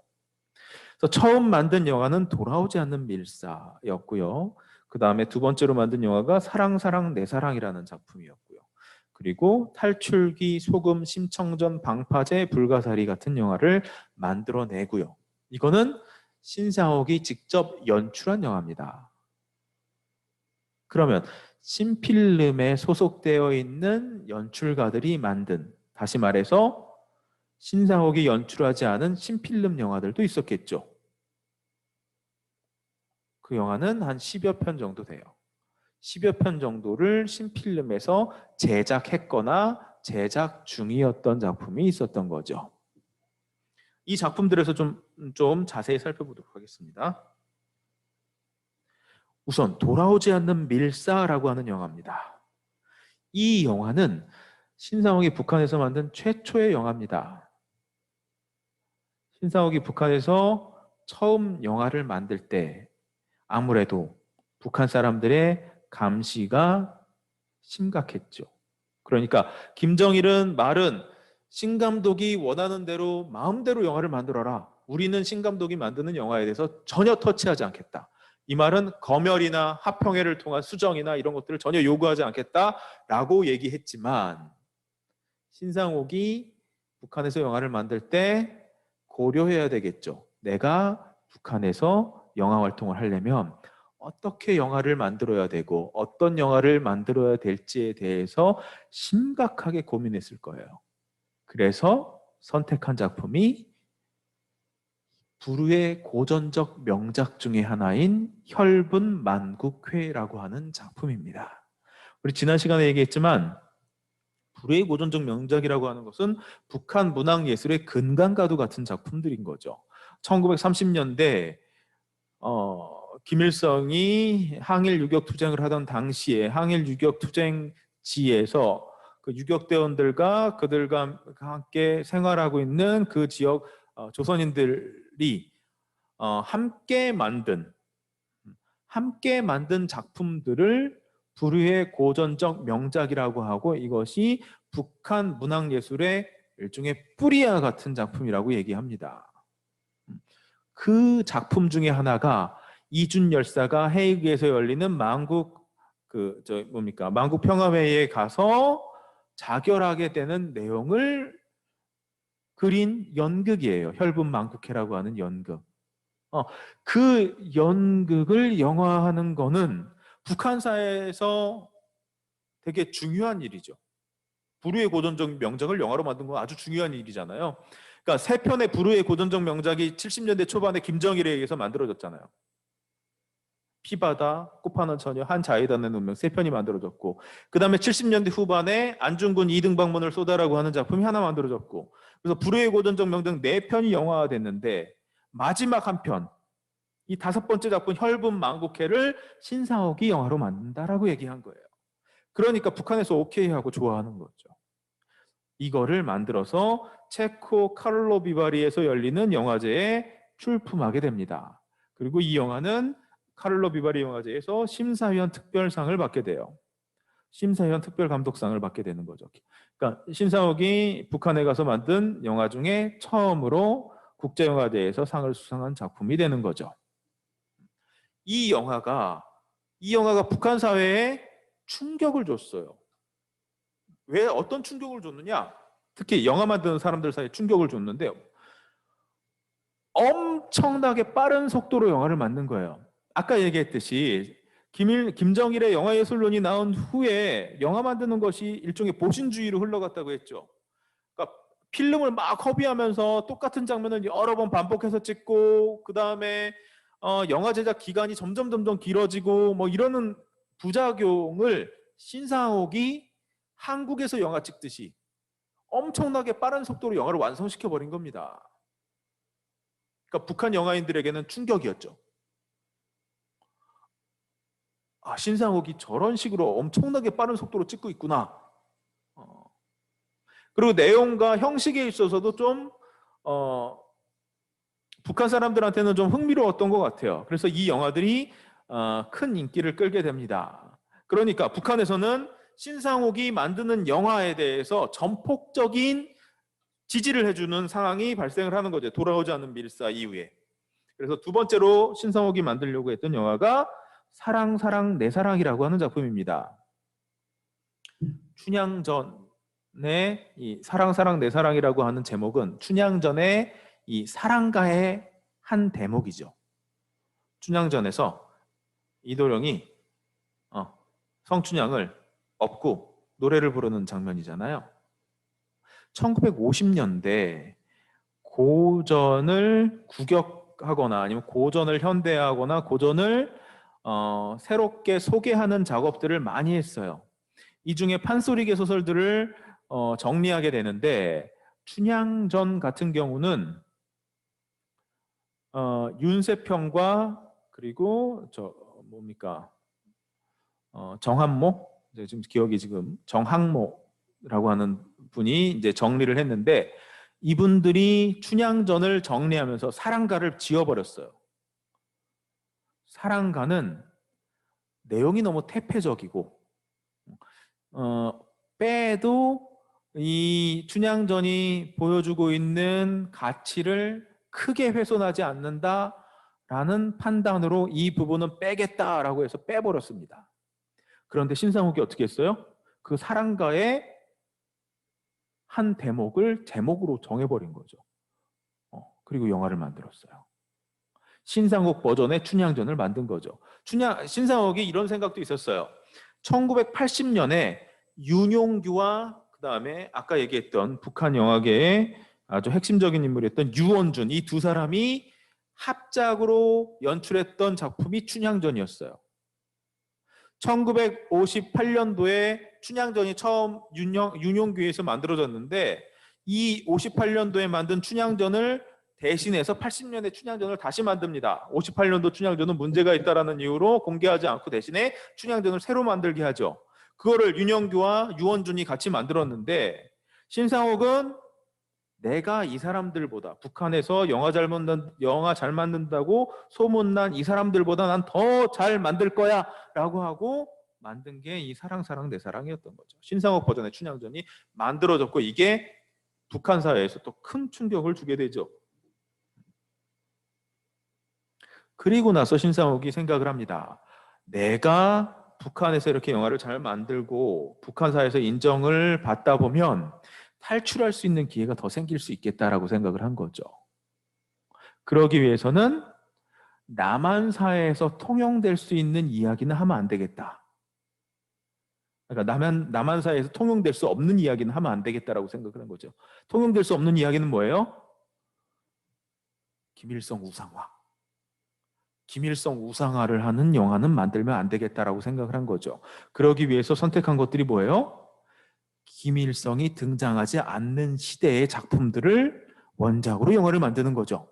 Speaker 1: 그래서 처음 만든 영화는 돌아오지 않는 밀사였고요. 그 다음에 두 번째로 만든 영화가 사랑 사랑 내 사랑이라는 작품이었고요. 그리고 탈출기, 소금, 심청전, 방파제, 불가사리 같은 영화를 만들어내고요. 이거는 신상옥이 직접 연출한 영화입니다. 그러면 신필름에 소속되어 있는 연출가들이 만든, 다시 말해서 신상옥이 연출하지 않은 신필름 영화들도 있었겠죠. 그 영화는 한 10여 편 정도 돼요. 10여 편 정도를 신필름에서 제작했거나 제작 중이었던 작품이 있었던 거죠. 이 작품들에서 좀 자세히 살펴보도록 하겠습니다. 우선 돌아오지 않는 밀사라고 하는 영화입니다. 이 영화는 신상옥이 북한에서 만든 최초의 영화입니다. 신상옥이 북한에서 처음 영화를 만들 때 아무래도 북한 사람들의 감시가 심각했죠. 그러니까 김정일은 말은 신 감독이 원하는 대로 마음대로 영화를 만들어라. 우리는 신 감독이 만드는 영화에 대해서 전혀 터치하지 않겠다. 이 말은 검열이나 합평회를 통한 수정이나 이런 것들을 전혀 요구하지 않겠다라고 얘기했지만, 신상옥이 북한에서 영화를 만들 때 고려해야 되겠죠. 내가 북한에서 영화 활동을 하려면 어떻게 영화를 만들어야 되고 어떤 영화를 만들어야 될지에 대해서 심각하게 고민했을 거예요. 그래서 선택한 작품이 불후의 고전적 명작 중의 하나인 혈분만국회라고 하는 작품입니다. 우리 지난 시간에 얘기했지만 불후의 고전적 명작이라고 하는 것은 북한 문학예술의 근간과도 같은 작품들인 거죠. 1930년대 김일성이 항일 유격 투쟁을 하던 당시에 항일 유격 투쟁지에서 그 유격대원들과 그들과 함께 생활하고 있는 그 지역 조선인들이 함께 만든 작품들을 불후의 고전적 명작이라고 하고, 이것이 북한 문학예술의 일종의 뿌리와 같은 작품이라고 얘기합니다. 그 작품 중에 하나가 이준 열사가 헤이그에서 열리는 만국 평화회의에 가서 자결하게 되는 내용을 그린 연극이에요. 혈분만국회라고 하는 연극. 그 연극을 영화하는 거는 북한 사회에서 되게 중요한 일이죠. 불후의 고전적 명작을 영화로 만든 건 아주 중요한 일이잖아요. 그러니까 세 편의 불후의 고전적 명작이 70년대 초반에 김정일에 의해서 만들어졌잖아요. 피바다, 꽃파는 처녀, 한자이다는 운명, 세 편이 만들어졌고, 그 다음에 70년대 후반에 안중근 이등방문을 쏘다라고 하는 작품이 하나 만들어졌고, 그래서 불후의 고전적 명작 네 편이 영화화됐는데 마지막 한 편, 이 다섯 번째 작품 혈분만국회를 신상옥이 영화로 만든다라고 얘기한 거예요. 그러니까 북한에서 오케이 하고 좋아하는 거죠. 이거를 만들어서 체코 카를로 비바리에서 열리는 영화제에 출품하게 됩니다. 그리고 이 영화는 카를로 비바리 영화제에서 심사위원 특별상을 받게 돼요. 심사위원 특별감독상을 받게 되는 거죠. 그러니까 신상옥이 북한에 가서 만든 영화 중에 처음으로 국제영화제에서 상을 수상한 작품이 되는 거죠. 이 영화가 북한 사회에 충격을 줬어요. 왜 어떤 충격을 줬느냐? 특히 영화 만드는 사람들 사이에 충격을 줬는데요. 엄청나게 빠른 속도로 영화를 만든 거예요. 아까 얘기했듯이 김정일의 영화예술론이 나온 후에 영화 만드는 것이 일종의 보신주의로 흘러갔다고 했죠. 그러니까 필름을 막 허비하면서 똑같은 장면을 여러 번 반복해서 찍고, 그 다음에 영화 제작 기간이 점점 길어지고 뭐 이러는 부작용을 신상옥이 한국에서 영화 찍듯이 엄청나게 빠른 속도로 영화를 완성시켜 버린 겁니다. 그러니까 북한 영화인들에게는 충격이었죠. 신상옥이 저런 식으로 엄청나게 빠른 속도로 찍고 있구나. 그리고 내용과 형식에 있어서도 좀 북한 사람들한테는 좀 흥미로웠던 것 같아요. 그래서 이 영화들이 큰 인기를 끌게 됩니다. 그러니까 북한에서는 신상옥이 만드는 영화에 대해서 전폭적인 지지를 해주는 상황이 발생을 하는 거죠. 돌아오지 않는 밀사 이후에. 그래서 두 번째로 신상옥이 만들려고 했던 영화가 사랑 사랑 내 사랑이라고 하는 작품입니다. 춘향전의 이 사랑 사랑 내 사랑이라고 하는 제목은 춘향전의 이 사랑가의 한 대목이죠. 춘향전에서 이도령이 성춘향을 업고 노래를 부르는 장면이잖아요. 1950년대 고전을 국역하거나 아니면 고전을 현대화하거나 고전을 새롭게 소개하는 작업들을 많이 했어요. 이 중에 판소리계 소설들을 정리하게 되는데, 춘향전 같은 경우는 윤세평과 그리고 정한모, 지금 기억이 정항모라고 하는 분이 이제 정리를 했는데, 이분들이 춘향전을 정리하면서 사랑가를 지워버렸어요. 사랑가는 내용이 너무 태폐적이고 빼도 이 춘향전이 보여주고 있는 가치를 크게 훼손하지 않는다라는 판단으로 이 부분은 빼겠다라고 해서 빼버렸습니다. 그런데 신상옥이 어떻게 했어요? 그 사랑가의 한 대목을 제목으로 정해버린 거죠. 그리고 영화를 만들었어요. 신상옥 버전의 춘향전을 만든 거죠. 신상옥이 이런 생각도 있었어요. 1980년에 윤용규와 그 다음에 아까 얘기했던 북한 영화계의 아주 핵심적인 인물이었던 유원준, 이 두 사람이 합작으로 연출했던 작품이 춘향전이었어요. 1958년도에 춘향전이 처음 윤용교에서 만들어졌는데 이 58년도에 만든 춘향전을 대신해서 80년에 춘향전을 다시 만듭니다. 58년도 춘향전은 문제가 있다는 이유로 공개하지 않고 대신에 춘향전을 새로 만들게 하죠. 그거를 윤영규와 유원준이 같이 만들었는데 신상옥은 내가 이 사람들보다 북한에서 영화 잘 만든다고 소문난 이 사람들보다 난 더 잘 만들 거야 라고 하고 만든 게 이 사랑사랑 내 사랑이었던 거죠. 신상옥 버전의 춘향전이 만들어졌고 이게 북한 사회에서 또 큰 충격을 주게 되죠. 그리고 나서 신상옥이 생각을 합니다. 내가 북한에서 이렇게 영화를 잘 만들고 북한 사회에서 인정을 받다 보면 탈출할 수 있는 기회가 더 생길 수 있겠다라고 생각을 한 거죠. 그러기 위해서는 남한 사회에서 통용될 수 있는 이야기는 하면 안 되겠다. 그러니까 남한 사회에서 통용될 수 없는 이야기는 하면 안 되겠다라고 생각을 한 거죠. 통용될 수 없는 이야기는 뭐예요? 김일성 우상화. 김일성 우상화를 하는 영화는 만들면 안 되겠다라고 생각을 한 거죠. 그러기 위해서 선택한 것들이 뭐예요? 김일성이 등장하지 않는 시대의 작품들을 원작으로 영화를 만드는 거죠.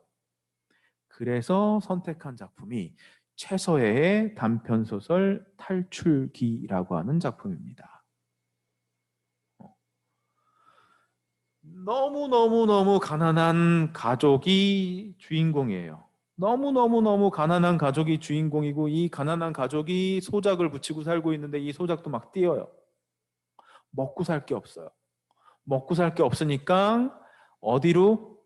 Speaker 1: 그래서 선택한 작품이 최서해의 단편소설 탈출기라고 하는 작품입니다. 너무너무너무 가난한 가족이 주인공이에요. 너무너무너무 가난한 가족이 주인공이고 이 가난한 가족이 소작을 붙이고 살고 있는데 이 소작도 막 뛰어요. 먹고 살 게 없어요. 먹고 살 게 없으니까 어디로?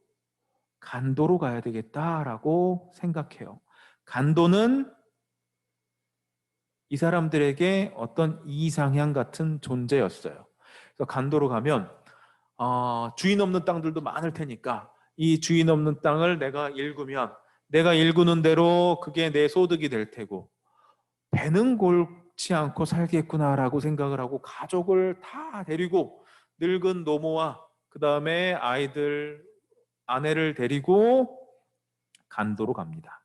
Speaker 1: 간도로 가야 되겠다라고 생각해요. 간도는 이 사람들에게 어떤 이상향 같은 존재였어요. 그래서 간도로 가면 주인 없는 땅들도 많을 테니까 이 주인 없는 땅을 내가 일구면 내가 일구는 대로 그게 내 소득이 될 테고 배는 골치 않고 살겠구나라고 생각을 하고 가족을 다 데리고 늙은 노모와 그 다음에 아이들, 아내를 데리고 간도로 갑니다.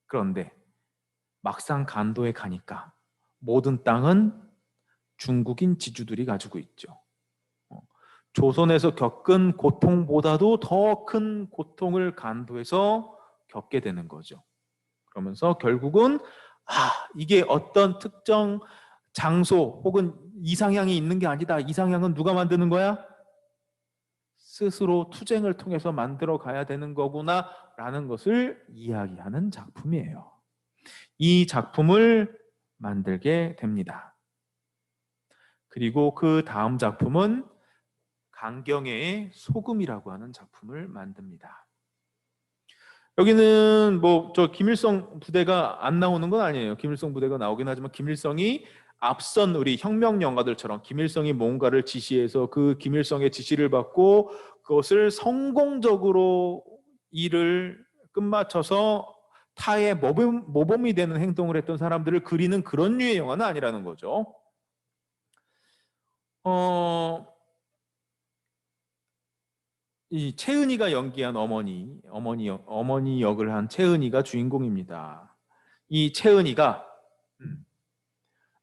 Speaker 1: 그런데 막상 간도에 가니까 모든 땅은 중국인 지주들이 가지고 있죠. 조선에서 겪은 고통보다도 더 큰 고통을 간도에서 겪게 되는 거죠. 그러면서 결국은 이게 어떤 특정 장소 혹은 이상향이 있는 게 아니다. 이상향은 누가 만드는 거야? 스스로 투쟁을 통해서 만들어 가야 되는 거구나 라는 것을 이야기하는 작품이에요. 이 작품을 만들게 됩니다. 그리고 그 다음 작품은 강경애의 소금이라고 하는 작품을 만듭니다. 여기는 뭐 저 김일성 부대가 안 나오는 건 아니에요. 김일성 부대가 나오긴 하지만 김일성이 앞선 우리 혁명 영화들처럼 김일성이 뭔가를 지시해서 그 김일성의 지시를 받고 그것을 성공적으로 일을 끝마쳐서 타의 모범이 되는 행동을 했던 사람들을 그리는 그런 류의 영화는 아니라는 거죠. 이 채은이가 연기한 어머니 역을 한 채은이가 주인공입니다. 이 채은이가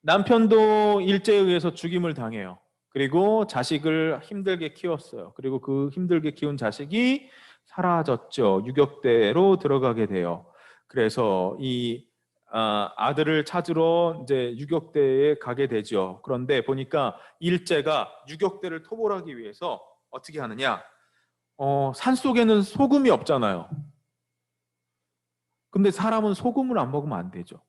Speaker 1: 남편도 일제에 의해서 죽임을 당해요. 그리고 자식을 힘들게 키웠어요. 그리고 그 힘들게 키운 자식이 사라졌죠. 유격대로 들어가게 돼요. 그래서 이 아들을 찾으러 이제 유격대에 가게 되죠. 그런데 보니까 일제가 유격대를 토벌하기 위해서 어떻게 하느냐? 산속에는 소금이 없잖아요. 근데 사람은 소금을 안 먹으면 안 되죠.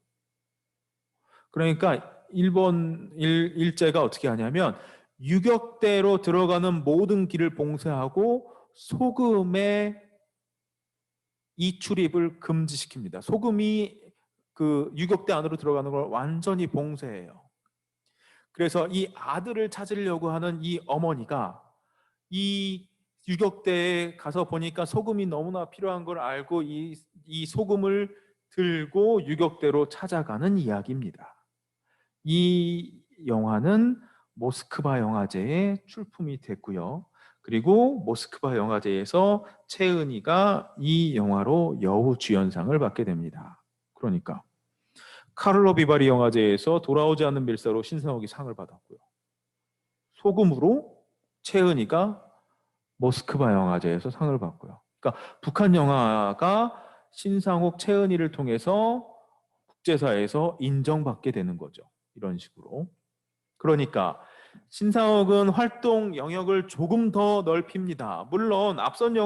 Speaker 1: 그러니까 일제가 어떻게 하냐면 유격대로 들어가는 모든 길을 봉쇄하고 소금의 이출입을 금지시킵니다. 소금이 그 유격대 안으로 들어가는 걸 완전히 봉쇄해요. 그래서 이 아들을 찾으려고 하는 이 어머니가 이 유격대에 가서 보니까 소금이 너무나 필요한 걸 알고 이 소금을 들고 유격대로 찾아가는 이야기입니다. 이 영화는 모스크바 영화제에 출품이 됐고요. 그리고 모스크바 영화제에서 최은희가 이 영화로 여우 주연상을 받게 됩니다. 그러니까 카를로 비바리 영화제에서 돌아오지 않는 밀사로 신상옥이 상을 받았고요. 소금으로 최은희가 모스크바 영화제에서 상을 받고요. 그러니까 북한 영화가 신상옥, 최은희를 통해서 국제사회에서 인정받게 되는 거죠. 이런 식으로. 그러니까 신상옥은 활동 영역을 조금 더 넓힙니다. 물론 앞선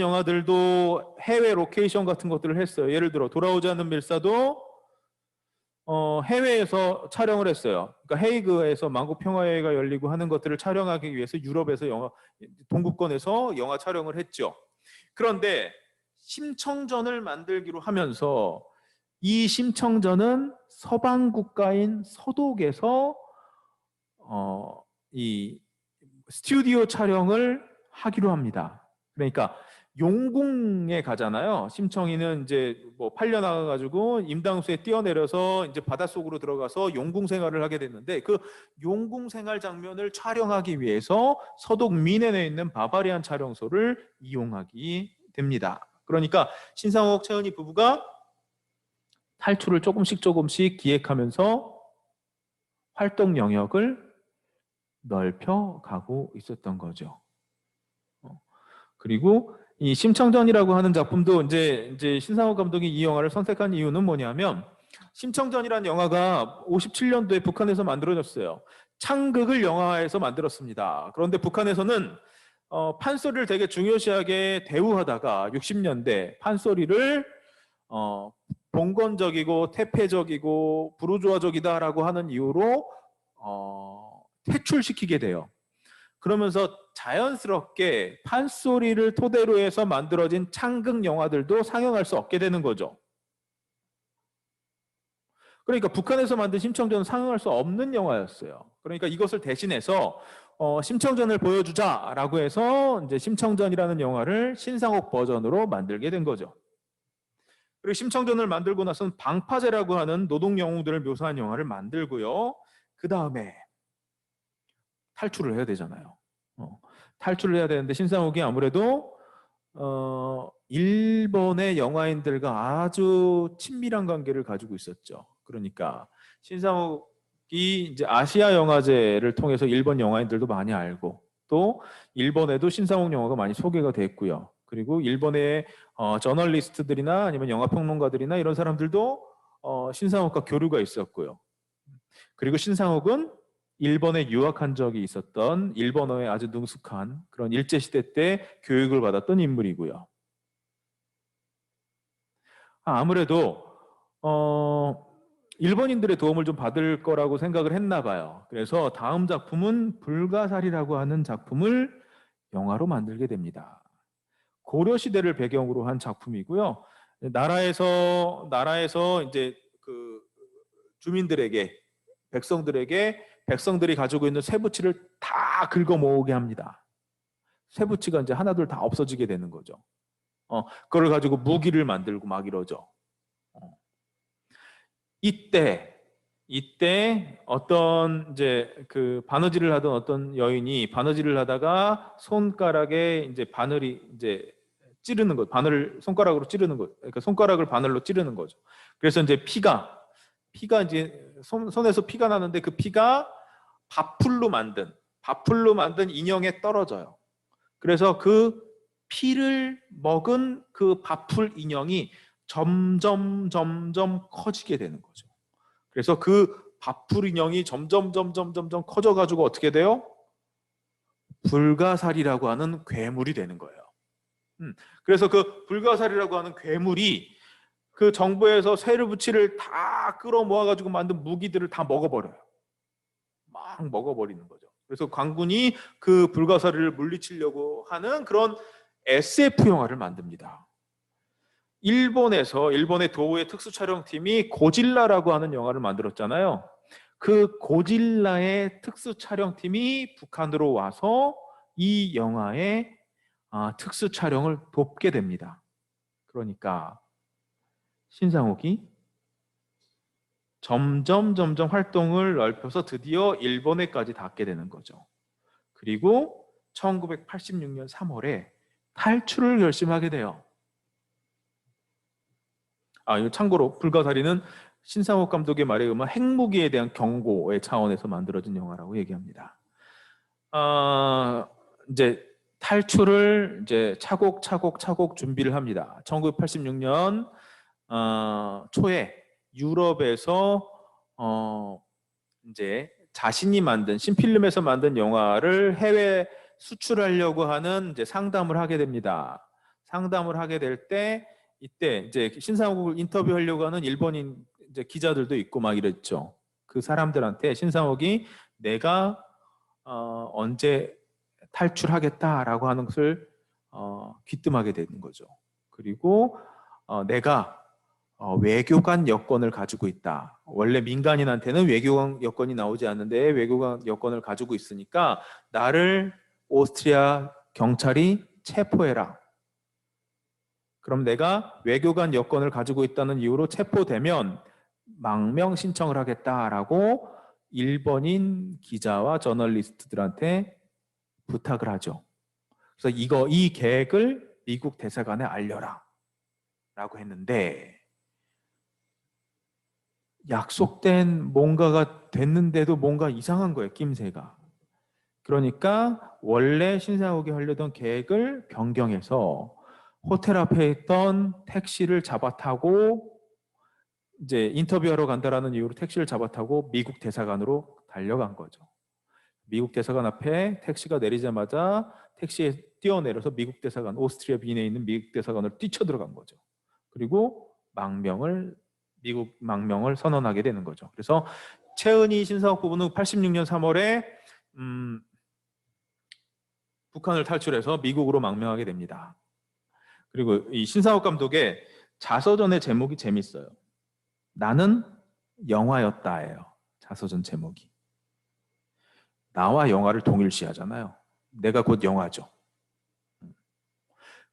Speaker 1: 영화들도 해외 로케이션 같은 것들을 했어요. 예를 들어 돌아오지 않는 밀사도 해외에서 촬영을 했어요. 그러니까 헤이그에서 만국 평화회의가 열리고 하는 것들을 촬영하기 위해서 유럽에서 동구권에서 영화 촬영을 했죠. 그런데 심청전을 만들기로 하면서 이 심청전은 서방 국가인 서독에서 이 스튜디오 촬영을 하기로 합니다. 그러니까 용궁에 가잖아요. 심청이는 이제 뭐 팔려 나가가지고 임당수에 뛰어내려서 이제 바닷속으로 들어가서 용궁 생활을 하게 됐는데 그 용궁 생활 장면을 촬영하기 위해서 서독 미넨에 있는 바바리안 촬영소를 이용하게 됩니다. 그러니까 신상옥, 최은희 부부가 탈출을 조금씩 기획하면서 활동 영역을 넓혀가고 있었던 거죠. 그리고 이 심청전이라고 하는 작품도 이제 신상옥 감독이 이 영화를 선택한 이유는 뭐냐면 심청전이라는 영화가 57년도에 북한에서 만들어졌어요. 창극을 영화에서 만들었습니다. 그런데 북한에서는 판소리를 되게 중요시하게 대우하다가 60년대 판소리를 봉건적이고 태폐적이고 부르주아적이다라고 하는 이유로 퇴출시키게 돼요. 그러면서 자연스럽게 판소리를 토대로 해서 만들어진 창극 영화들도 상영할 수 없게 되는 거죠. 그러니까 북한에서 만든 심청전은 상영할 수 없는 영화였어요. 그러니까 이것을 대신해서 심청전을 보여주자라고 해서 이제 심청전이라는 영화를 신상옥 버전으로 만들게 된 거죠. 그리고 심청전을 만들고 나서는 방파제라고 하는 노동 영웅들을 묘사한 영화를 만들고요. 그 다음에 탈출을 해야 되잖아요. 탈출을 해야 되는데 신상옥이 아무래도 일본의 영화인들과 아주 친밀한 관계를 가지고 있었죠. 그러니까 신상옥이 이제 아시아 영화제를 통해서 일본 영화인들도 많이 알고 또 일본에도 신상옥 영화가 많이 소개가 됐고요. 그리고 일본의 저널리스트들이나 아니면 영화 평론가들이나 이런 사람들도 신상옥과 교류가 있었고요. 그리고 신상옥은 일본에 유학한 적이 있었던 일본어에 아주 능숙한 그런 일제시대 때 교육을 받았던 인물이고요. 아무래도 일본인들의 도움을 좀 받을 거라고 생각을 했나 봐요. 그래서 다음 작품은 불가사리라고 하는 작품을 영화로 만들게 됩니다. 고려시대를 배경으로 한 작품이고요. 나라에서 이제 그 주민들에게 백성들이 가지고 있는 쇠붙이를 다 긁어 모으게 합니다. 쇠붙이가 이제 하나둘 다 없어지게 되는 거죠. 그걸 가지고 무기를 만들고 막 이러죠. 이때 어떤 이제 그 바느질을 하던 어떤 여인이 바느질을 하다가 손가락에 이제 바늘이 이제 찌르는 것, 바늘을 손가락으로 찌르는 것, 그러니까 손가락을 바늘로 찌르는 거죠. 그래서 이제 피가 이제 손에서 피가 나는데 그 피가 밥풀로 만든 인형에 떨어져요. 그래서 그 피를 먹은 그 밥풀 인형이 점점 커지게 되는 거죠. 그래서 그 밥풀 인형이 점점 커져가지고 어떻게 돼요? 불가사리라고 하는 괴물이 되는 거예요. 그래서 그 불가사리라고 하는 괴물이 그 정부에서 쇠붙이를 다 끌어모아가지고 만든 무기들을 다 먹어버려요. 막 먹어버리는 거죠. 그래서 관군이 그 불가사리를 물리치려고 하는 그런 SF 영화를 만듭니다. 일본의 도우의 특수촬영팀이 고질라라고 하는 영화를 만들었잖아요. 그 고질라의 특수촬영팀이 북한으로 와서 이 영화의 특수촬영을 돕게 됩니다. 그러니까 신상옥이 점점 활동을 넓혀서 드디어 일본에까지 닿게 되는 거죠. 그리고 1986년 3월에 탈출을 결심하게 돼요. 이거 참고로 불가사리는 신상옥 감독의 말에 의하면 핵무기에 대한 경고의 차원에서 만들어진 영화라고 얘기합니다. 이제 탈출을 이제 차곡차곡 준비를 합니다. 1986년 초에 유럽에서 이제 자신이 만든 신필름에서 만든 영화를 해외 수출하려고 하는 이제 상담을 하게 됩니다. 상담을 하게 될 때 이때 이제 신상옥을 인터뷰하려고 하는 일본인 이제 기자들도 있고 막 이랬죠. 그 사람들한테 신상옥이 내가 언제 탈출하겠다라고 하는 것을 귀뜸하게 되는 거죠. 그리고 내가 외교관 여권을 가지고 있다. 원래 민간인한테는 외교관 여권이 나오지 않는데 외교관 여권을 가지고 있으니까 나를 오스트리아 경찰이 체포해라. 그럼 내가 외교관 여권을 가지고 있다는 이유로 체포되면 망명 신청을 하겠다라고 일본인 기자와 저널리스트들한테 부탁을 하죠. 그래서 이 계획을 미국 대사관에 알려라 라고 했는데 약속된 뭔가가 됐는데도 뭔가 이상한 거예요. 낌새가. 그러니까 원래 신상옥이 하려던 계획을 변경해서 호텔 앞에 있던 택시를 잡아 타고 이제 인터뷰하러 간다라는 이유로 택시를 잡아 타고 미국 대사관으로 달려간 거죠. 미국 대사관 앞에 택시가 내리자마자 택시에 뛰어내려서 미국 대사관, 오스트리아 빈에 있는 미국 대사관으로 뛰쳐들어간 거죠. 그리고 미국 망명을 선언하게 되는 거죠. 그래서 최은희 신상옥 부부는 86년 3월에 북한을 탈출해서 미국으로 망명하게 됩니다. 그리고 이 신상옥 감독의 자서전의 제목이 재밌어요. 나는 영화였다예요. 자서전 제목이. 나와 영화를 동일시하잖아요. 내가 곧 영화죠.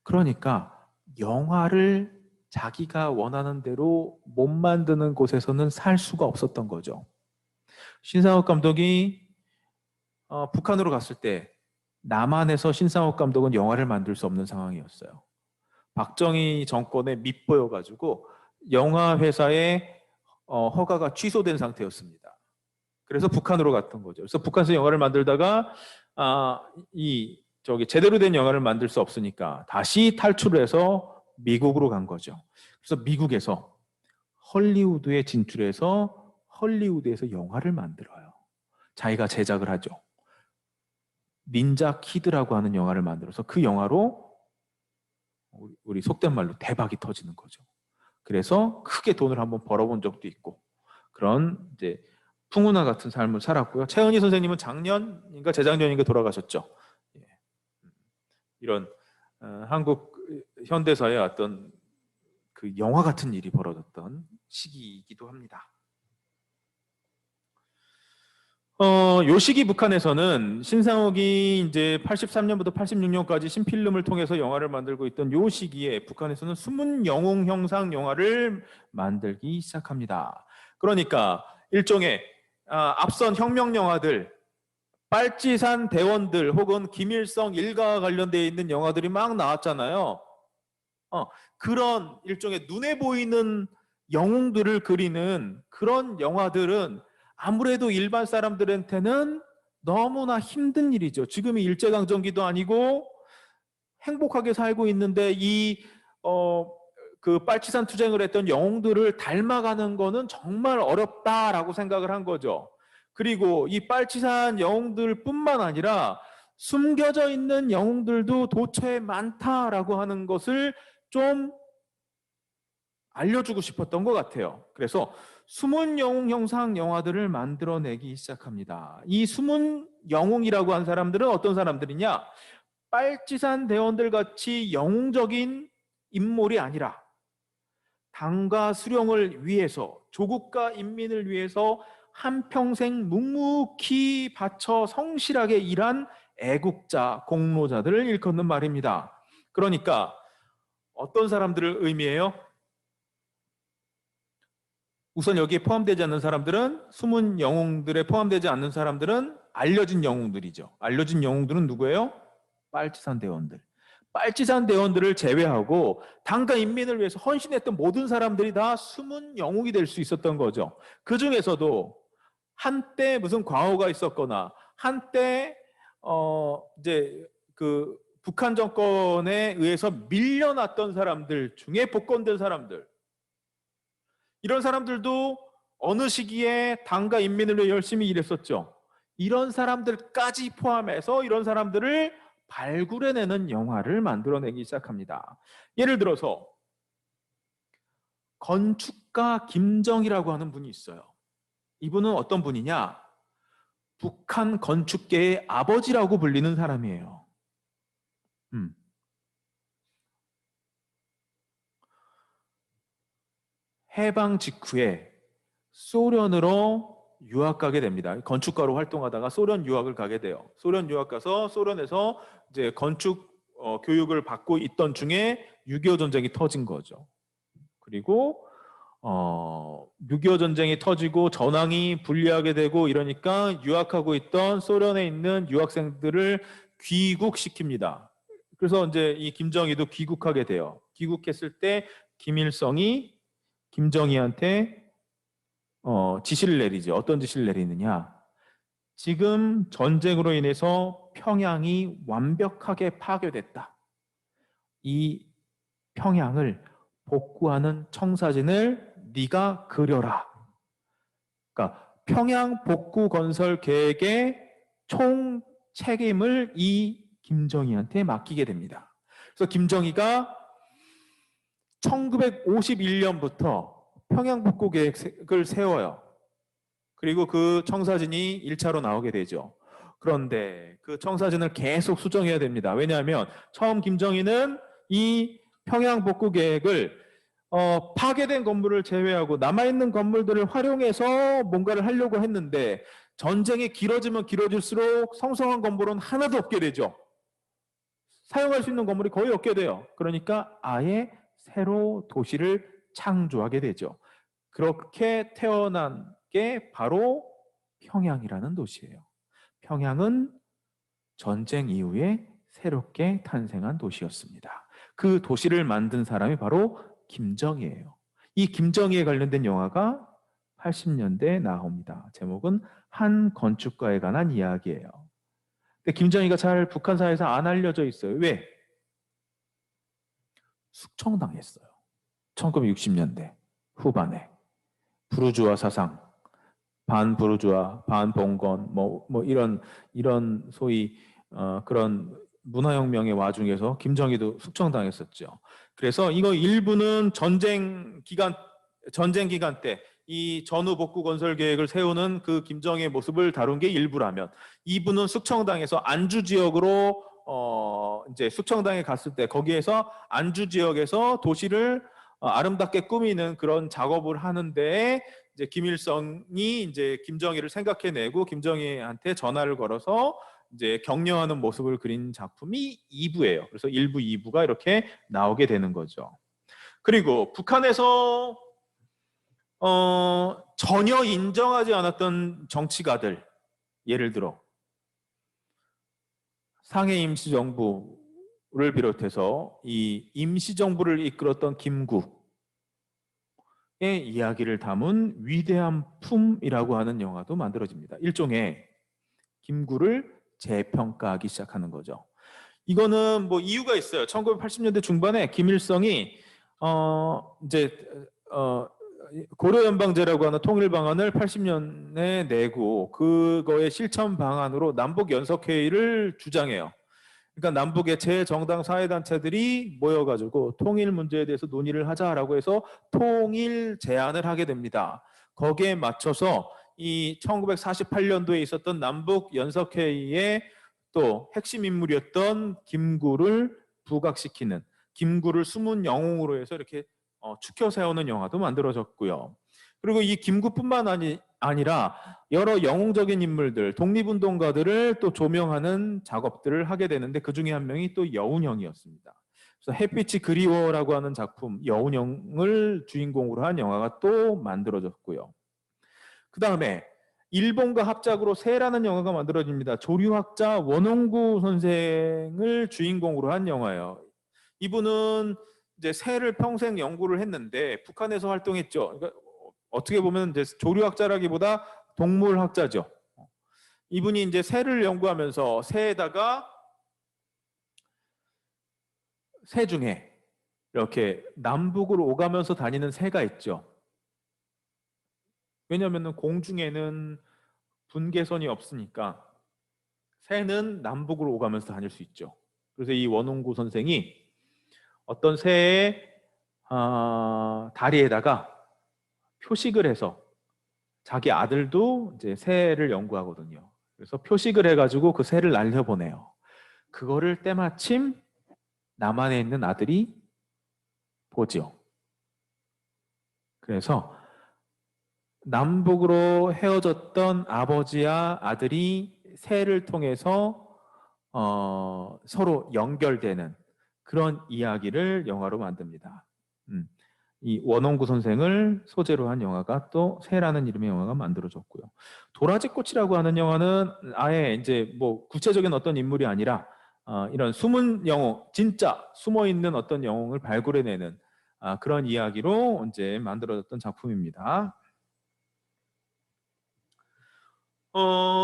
Speaker 1: 그러니까 영화를 자기가 원하는 대로 못 만드는 곳에서는 살 수가 없었던 거죠. 신상옥 감독이 북한으로 갔을 때 남한에서 신상옥 감독은 영화를 만들 수 없는 상황이었어요. 박정희 정권에 밑보여가지고 영화 회사의 허가가 취소된 상태였습니다. 그래서 북한으로 갔던 거죠. 그래서 북한에서 영화를 만들다가 제대로 된 영화를 만들 수 없으니까 다시 탈출을 해서 미국으로 간 거죠. 그래서 미국에서 헐리우드에 진출해서 헐리우드에서 영화를 만들어요. 자기가 제작을 하죠. 닌자 키드라고 하는 영화를 만들어서 그 영화로 우리 속된 말로 대박이 터지는 거죠. 그래서 크게 돈을 한번 벌어본 적도 있고 그런 이제 풍운화 같은 삶을 살았고요. 최은희 선생님은 작년인가 재작년인가 돌아가셨죠. 이런 한국 현대사의 어떤 그 영화 같은 일이 벌어졌던 시기이기도 합니다. 요 시기 북한에서는 신상옥이 이제 83년부터 86년까지 신필름을 통해서 영화를 만들고 있던 요 시기에 북한에서는 숨은 영웅 형상 영화를 만들기 시작합니다. 그러니까 일종의 앞선 혁명 영화들, 빨치산 대원들 혹은 김일성 일가와 관련되어 있는 영화들이 막 나왔잖아요. 그런 일종의 눈에 보이는 영웅들을 그리는 그런 영화들은 아무래도 일반 사람들한테는 너무나 힘든 일이죠. 지금이 일제강점기도 아니고 행복하게 살고 있는데 그 빨치산 투쟁을 했던 영웅들을 닮아가는 거는 정말 어렵다라고 생각을 한 거죠. 그리고 이 빨치산 영웅들뿐만 아니라 숨겨져 있는 영웅들도 도처에 많다라고 하는 것을 좀 알려주고 싶었던 것 같아요. 그래서 숨은 영웅 형상 영화들을 만들어내기 시작합니다. 이 숨은 영웅이라고 한 사람들은 어떤 사람들이냐? 빨치산 대원들 같이 영웅적인 인물이 아니라 당과 수령을 위해서 조국과 인민을 위해서 한평생 묵묵히 바쳐 성실하게 일한 애국자, 공로자들을 일컫는 말입니다. 그러니까 어떤 사람들을 의미해요? 우선 여기에 포함되지 않는 사람들은 숨은 영웅들에 포함되지 않는 사람들은 알려진 영웅들이죠. 알려진 영웅들은 누구예요? 빨치산 대원들. 빨치산 대원들을 제외하고 당과 인민을 위해서 헌신했던 모든 사람들이 다 숨은 영웅이 될 수 있었던 거죠. 그 중에서도 한때 무슨 과오가 있었거나 한때 이제 그 북한 정권에 의해서 밀려났던 사람들 중에 복권된 사람들, 이런 사람들도 어느 시기에 당과 인민을 위해 열심히 일했었죠. 이런 사람들까지 포함해서 이런 사람들을 발굴해내는 영화를 만들어내기 시작합니다. 예를 들어서 건축가 김정희라고 하는 분이 있어요. 이분은 어떤 분이냐? 북한 건축계의 아버지라고 불리는 사람이에요. 해방 직후에 소련으로 유학 가게 됩니다. 건축가로 활동하다가 소련 유학을 가게 돼요. 소련 유학 가서 소련에서 이제 건축 교육을 받고 있던 중에 6.25 전쟁이 터진 거죠. 그리고 6.25 전쟁이 터지고 전황이 불리하게 되고 이러니까 유학하고 있던 소련에 있는 유학생들을 귀국시킵니다. 그래서 이제 이 김정희도 귀국하게 돼요. 귀국했을 때 김일성이 김정희한테 지시를 내리죠. 어떤 지시를 내리느냐? 지금 전쟁으로 인해서 평양이 완벽하게 파괴됐다. 이 평양을 복구하는 청사진을 네가 그려라. 그러니까 평양 복구 건설 계획의 총 책임을 이 김정희한테 맡기게 됩니다. 그래서 김정희가 1951년부터 평양 복구 계획을 세워요. 그리고 그 청사진이 1차로 나오게 되죠. 그런데 그 청사진을 계속 수정해야 됩니다. 왜냐하면 처음 김정희는 이 평양 복구 계획을 파괴된 건물을 제외하고 남아있는 건물들을 활용해서 뭔가를 하려고 했는데 전쟁이 길어지면 길어질수록 성성한 건물은 하나도 없게 되죠. 사용할 수 있는 건물이 거의 없게 돼요. 그러니까 아예 새로 도시를 창조하게 되죠. 그렇게 태어난 게 바로 평양이라는 도시예요. 평양은 전쟁 이후에 새롭게 탄생한 도시였습니다. 그 도시를 만든 사람이 바로 김정희예요. 이 김정희에 관련된 영화가 80년대에 나옵니다. 제목은 한 건축가에 관한 이야기예요. 근데 김정희가 잘 북한사회에서 안 알려져 있어요. 왜? 숙청당했어요. 1960년대 후반에 부르주아 사상, 반부르주아, 반봉건, 이런 소위 그런 문화혁명의 와중에서 김정희도 숙청당했었죠. 그래서 이거 일부는 전쟁 기간 때 이 전후 복구 건설 계획을 세우는 그 김정희의 모습을 다룬 게 일부라면, 2부는 숙청당에서 안주 지역으로 이제 숙청당에 갔을 때 거기에서 안주 지역에서 도시를 아름답게 꾸미는 그런 작업을 하는데 이제 김일성이 이제 김정희를 생각해내고 김정희한테 전화를 걸어서 이제 격려하는 모습을 그린 작품이 2부예요. 그래서 1부, 2부가 이렇게 나오게 되는 거죠. 그리고 북한에서 전혀 인정하지 않았던 정치가들, 예를 들어 상해 임시정부를 비롯해서 이 임시정부를 이끌었던 김구의 이야기를 담은 위대한 품이라고 하는 영화도 만들어집니다. 일종의 김구를 재평가하기 시작하는 거죠. 이거는 뭐 이유가 있어요. 1980년대 중반에 김일성이 이제 고려연방제라고 하는 통일 방안을 80년에 내고 그거의 실천 방안으로 남북 연석회의를 주장해요. 그러니까 남북의 제정당 사회단체들이 모여가지고 통일 문제에 대해서 논의를 하자라고 해서 통일 제안을 하게 됩니다. 거기에 맞춰서 이 1948년도에 있었던 남북 연석회의의 또 핵심 인물이었던 김구를 부각시키는, 김구를 숨은 영웅으로 해서 이렇게 추켜 세우는 영화도 만들어졌고요. 그리고 이 김구뿐만 아니라 여러 영웅적인 인물들, 독립운동가들을 또 조명하는 작업들을 하게 되는데 그 중에 한 명이 또 여운형이었습니다. 그래서 햇빛이 그리워라고 하는 작품, 여운형을 주인공으로 한 영화가 또 만들어졌고요. 그 다음에 일본과 합작으로 새라는 영화가 만들어집니다. 조류학자 원홍구 선생을 주인공으로 한 영화예요. 이분은 이제 새를 평생 연구를 했는데 북한에서 활동했죠. 그러니까 어떻게 보면 이제 조류학자라기보다 동물학자죠. 이분이 이제 새를 연구하면서 새에다가 새 중에 이렇게 남북으로 오가면서 다니는 새가 있죠. 왜냐하면 공중에는 분계선이 없으니까 새는 남북으로 오가면서 다닐 수 있죠. 그래서 이 원홍구 선생이 어떤 새의 다리에다가 표식을 해서 자기 아들도 이제 새를 연구하거든요. 그래서 표식을 해가지고 그 새를 날려보내요. 그거를 때마침 남한에 있는 아들이 보죠. 그래서 남북으로 헤어졌던 아버지와 아들이 새를 통해서 서로 연결되는 그런 이야기를 영화로 만듭니다. 이 원홍구 선생을 소재로 한 영화가 또 새라는 이름의 영화가 만들어졌고요. 도라지꽃이라고 하는 영화는 아예 이제 뭐 구체적인 어떤 인물이 아니라 이런 숨은 영웅, 진짜 숨어 있는 어떤 영웅을 발굴해내는 그런 이야기로 이제 만들어졌던 작품입니다.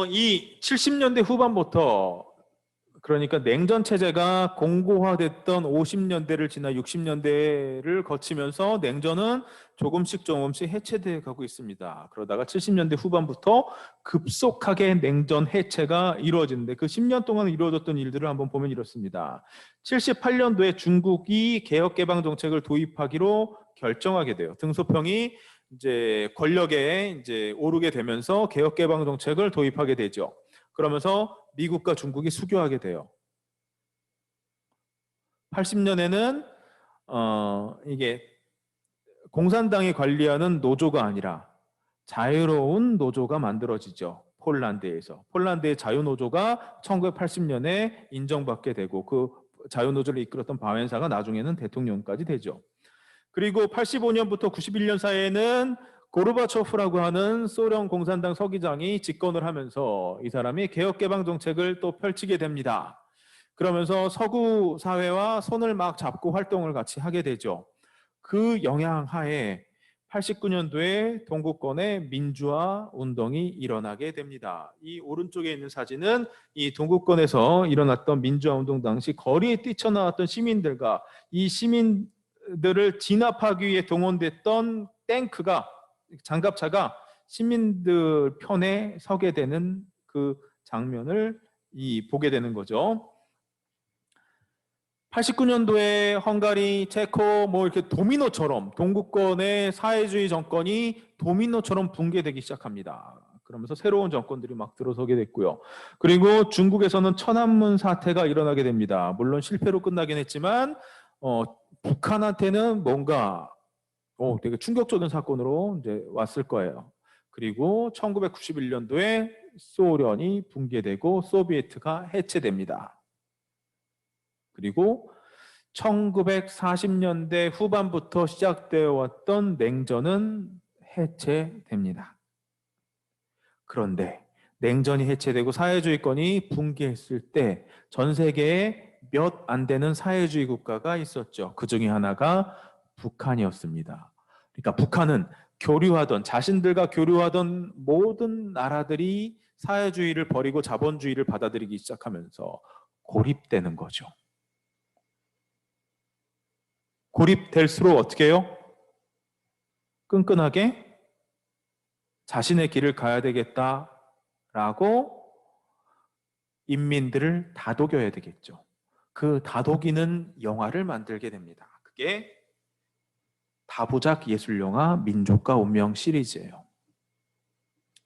Speaker 1: 이 70년대 후반부터 그러니까 냉전 체제가 공고화됐던 50년대를 지나 60년대를 거치면서 냉전은 조금씩 해체되어 가고 있습니다. 그러다가 70년대 후반부터 급속하게 냉전 해체가 이루어지는데 그 10년 동안 이루어졌던 일들을 한번 보면 이렇습니다. 78년도에 중국이 개혁개방 정책을 도입하기로 결정하게 돼요. 등소평이 이제 권력에 이제 오르게 되면서 개혁개방 정책을 도입하게 되죠. 그러면서 미국과 중국이 수교하게 돼요. 80년에는 이게 공산당이 관리하는 노조가 아니라 자유로운 노조가 만들어지죠. 폴란드에서. 폴란드의 자유노조가 1980년에 인정받게 되고 그 자유노조를 이끌었던 바웬사가 나중에는 대통령까지 되죠. 그리고 85년부터 91년 사이에는 고르바초프라고 하는 소련 공산당 서기장이 집권을 하면서 이 사람이 개혁개방 정책을 또 펼치게 됩니다. 그러면서 서구 사회와 손을 막 잡고 활동을 같이 하게 되죠. 그 영향 하에 89년도에 동구권의 민주화 운동이 일어나게 됩니다. 이 오른쪽에 있는 사진은 이 동구권에서 일어났던 민주화 운동 당시 거리에 뛰쳐나왔던 시민들과 이 시민들을 진압하기 위해 동원됐던 탱크가 장갑차가 시민들 편에 서게 되는 그 장면을 보게 되는 거죠. 89년도에 헝가리, 체코 뭐 이렇게 도미노처럼 동구권의 사회주의 정권이 도미노처럼 붕괴되기 시작합니다. 그러면서 새로운 정권들이 막 들어서게 됐고요. 그리고 중국에서는 천안문 사태가 일어나게 됩니다. 물론 실패로 끝나긴 했지만 북한한테는 뭔가 되게 충격적인 사건으로 이제 왔을 거예요. 그리고 1991년도에 소련이 붕괴되고 소비에트가 해체됩니다. 그리고 1940년대 후반부터 시작되어 왔던 냉전은 해체됩니다. 그런데 냉전이 해체되고 사회주의권이 붕괴했을 때 전 세계에 몇 안 되는 사회주의 국가가 있었죠. 그 중에 하나가 북한이었습니다. 그러니까 북한은 자신들과 교류하던 모든 나라들이 사회주의를 버리고 자본주의를 받아들이기 시작하면서 고립되는 거죠. 고립될수록 어떻게 해요? 끈끈하게 자신의 길을 가야 되겠다라고 인민들을 다독여야 되겠죠. 그 다독이는 영화를 만들게 됩니다. 그게 다부작 예술영화 민족과 운명 시리즈예요.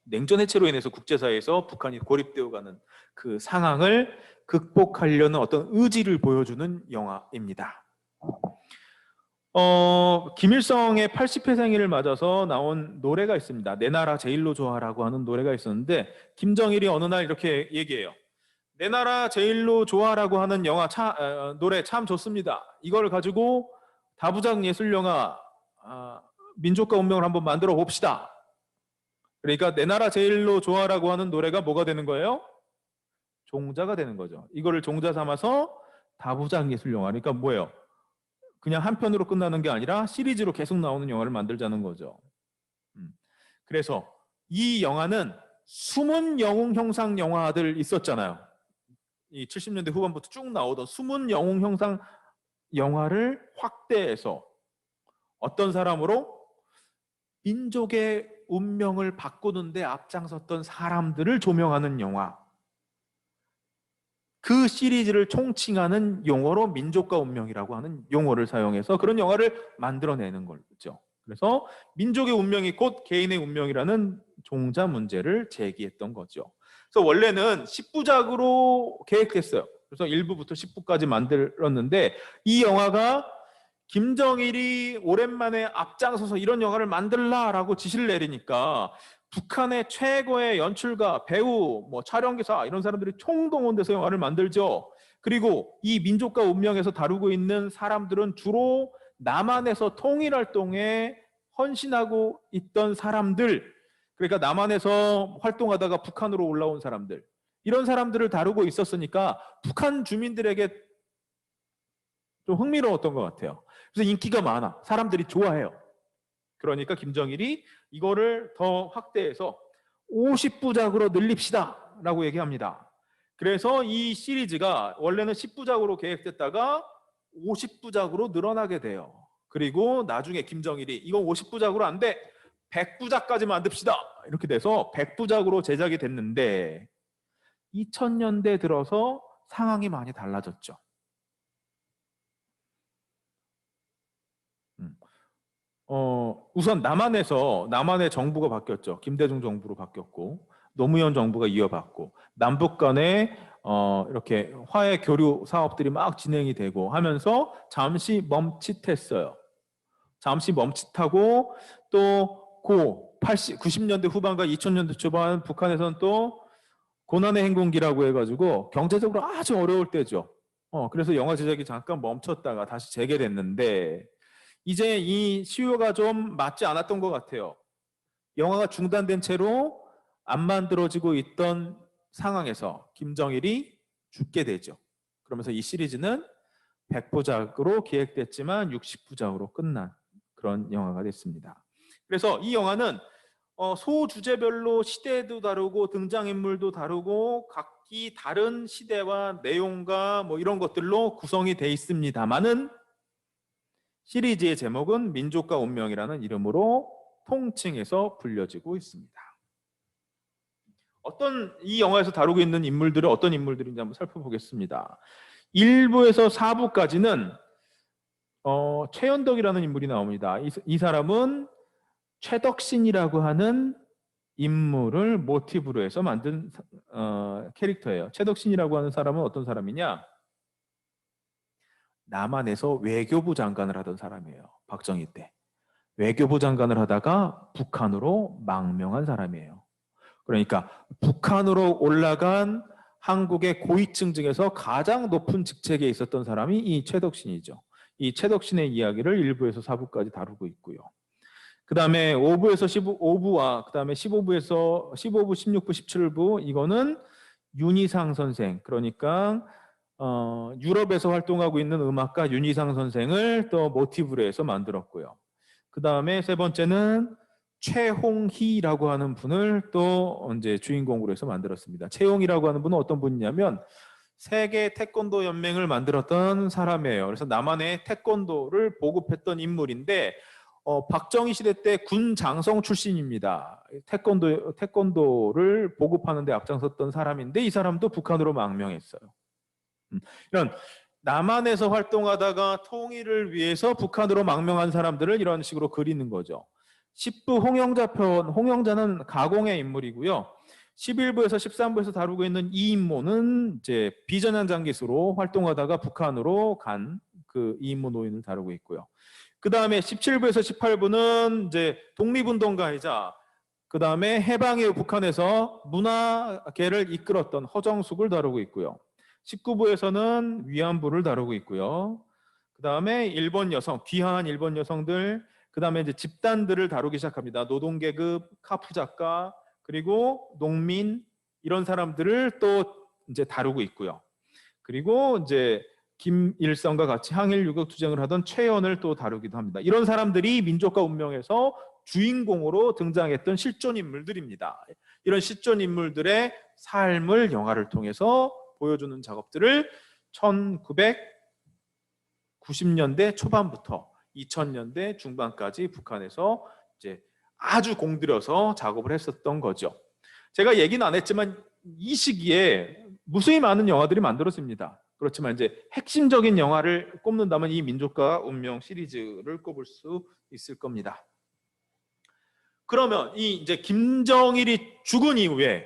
Speaker 1: 냉전 해체로 인해서 국제사회에서 북한이 고립되어가는 그 상황을 극복하려는 어떤 의지를 보여주는 영화입니다. 김일성의 80회 생일을 맞아서 나온 노래가 있습니다. 내 나라 제일로 좋아라고 하는 노래가 있었는데 김정일이 어느 날 이렇게 얘기해요. 내 나라 제일로 좋아라고 하는 노래 참 좋습니다. 이걸 가지고 다부작 예술영화 민족과 운명을 한번 만들어 봅시다. 그러니까 내 나라 제일로 좋아라고 하는 노래가 뭐가 되는 거예요? 종자가 되는 거죠. 이거를 종자 삼아서 다부작 예술 영화. 그러니까 뭐예요? 그냥 한 편으로 끝나는 게 아니라 시리즈로 계속 나오는 영화를 만들자는 거죠. 그래서 이 영화는 숨은 영웅 형상 영화들 있었잖아요. 이 70년대 후반부터 쭉 나오던 숨은 영웅 형상 영화를 확대해서 어떤 사람으로 민족의 운명을 바꾸는데 앞장섰던 사람들을 조명하는 영화. 그 시리즈를 총칭하는 용어로 민족과 운명이라고 하는 용어를 사용해서 그런 영화를 만들어내는 거죠. 그래서 민족의 운명이 곧 개인의 운명이라는 종자 문제를 제기했던 거죠. 그래서 원래는 10부작으로 계획됐어요. 그래서 1부부터 10부까지 만들었는데 이 영화가 김정일이 오랜만에 앞장서서 이런 영화를 만들라라고 지시를 내리니까 북한의 최고의 연출가, 배우, 촬영기사 이런 사람들이 총동원돼서 영화를 만들죠. 그리고 이 민족과 운명에서 다루고 있는 사람들은 주로 남한에서 통일활동에 헌신하고 있던 사람들, 그러니까 남한에서 활동하다가 북한으로 올라온 사람들, 이런 사람들을 다루고 있었으니까 북한 주민들에게 좀 흥미로웠던 것 같아요. 그래서 인기가 많아. 사람들이 좋아해요. 그러니까 김정일이 이거를 더 확대해서 50부작으로 늘립시다 라고 얘기합니다. 그래서 이 시리즈가 원래는 10부작으로 계획됐다가 50부작으로 늘어나게 돼요. 그리고 나중에 김정일이 이건 50부작으로 안 돼, 100부작까지 만듭시다 이렇게 돼서 100부작으로 제작이 됐는데 2000년대 들어서 상황이 많이 달라졌죠. 우선 남한의 정부가 바뀌었죠. 김대중 정부로 바뀌었고 노무현 정부가 이어받고 남북 간에 이렇게 화해 교류 사업들이 막 진행이 되고 하면서 잠시 멈칫했어요. 잠시 멈칫하고 또 90년대 후반과 2000년대 초반 북한에서는 또 고난의 행군기라고 해가지고 경제적으로 아주 어려울 때죠. 그래서 영화 제작이 잠깐 멈췄다가 다시 재개됐는데 이제 이 수요가 좀 맞지 않았던 것 같아요. 영화가 중단된 채로 안 만들어지고 있던 상황에서 김정일이 죽게 되죠. 그러면서 이 시리즈는 100부작으로 기획됐지만 60부작으로 끝난 그런 영화가 됐습니다. 그래서 이 영화는 소주제별로 시대도 다루고 등장인물도 다루고 각기 다른 시대와 내용과 이런 것들로 구성이 돼 있습니다만은 시리즈의 제목은 민족과 운명이라는 이름으로 통칭해서 불려지고 있습니다. 이 영화에서 다루고 있는 인물들은 어떤 인물들인지 한번 살펴보겠습니다. 1부에서 4부까지는 최연덕이라는 인물이 나옵니다. 이 사람은 최덕신이라고 하는 인물을 모티브로 해서 만든 캐릭터예요. 최덕신이라고 하는 사람은 어떤 사람이냐? 남한에서 외교부 장관을 하던 사람이에요. 박정희 때. 외교부 장관을 하다가 북한으로 망명한 사람이에요. 그러니까 북한으로 올라간 한국의 고위층 중에서 가장 높은 직책에 있었던 사람이 이 최덕신이죠. 이 최덕신의 이야기를 1부에서 4부까지 다루고 있고요. 그 다음에 5부에서 15부와 그 다음에 15부, 16부, 17부 이거는 윤희상 선생, 그러니까 유럽에서 활동하고 있는 음악가 윤희상 선생을 또 모티브로 해서 만들었고요. 그 다음에 세 번째는 최홍희라고 하는 분을 또 이제 주인공으로 해서 만들었습니다. 최홍희라고 하는 분은 어떤 분이냐면 세계 태권도 연맹을 만들었던 사람이에요. 그래서 남한의 태권도를 보급했던 인물인데 박정희 시대 때 군 장성 출신입니다. 태권도를 보급하는 데 앞장섰던 사람인데 이 사람도 북한으로 망명했어요. 이런 남한에서 활동하다가 통일을 위해서 북한으로 망명한 사람들을 이런 식으로 그리는 거죠. 10부 홍영자 편, 홍영자는 가공의 인물이고요. 11부에서 13부에서 다루고 있는 이인모는 이제 비전향장 기수로 활동하다가 북한으로 간 그 이인모 노인을 다루고 있고요. 그 다음에 17부에서 18부는 이제 독립운동가이자 그 다음에 해방 이후 북한에서 문화계를 이끌었던 허정숙을 다루고 있고요. 19부에서는 위안부를 다루고 있고요. 그 다음에 일본 여성, 귀화한 일본 여성들, 그 다음에 이제 집단들을 다루기 시작합니다. 노동계급, 카프 작가, 그리고 농민, 이런 사람들을 또 이제 다루고 있고요. 그리고 이제 김일성과 같이 항일 유격 투쟁을 하던 최연을 또 다루기도 합니다. 이런 사람들이 민족과 운명에서 주인공으로 등장했던 실존 인물들입니다. 이런 실존 인물들의 삶을 영화를 통해서 보여주는 작업들을 1990년대 초반부터 2000년대 중반까지 북한에서 이제 아주 공들여서 작업을 했었던 거죠. 제가 얘기는 안 했지만 이 시기에 무수히 많은 영화들이 만들어집니다. 그렇지만 이제 핵심적인 영화를 꼽는다면 이 민족과 운명 시리즈를 꼽을 수 있을 겁니다. 그러면 이 이제 김정일이 죽은 이후에,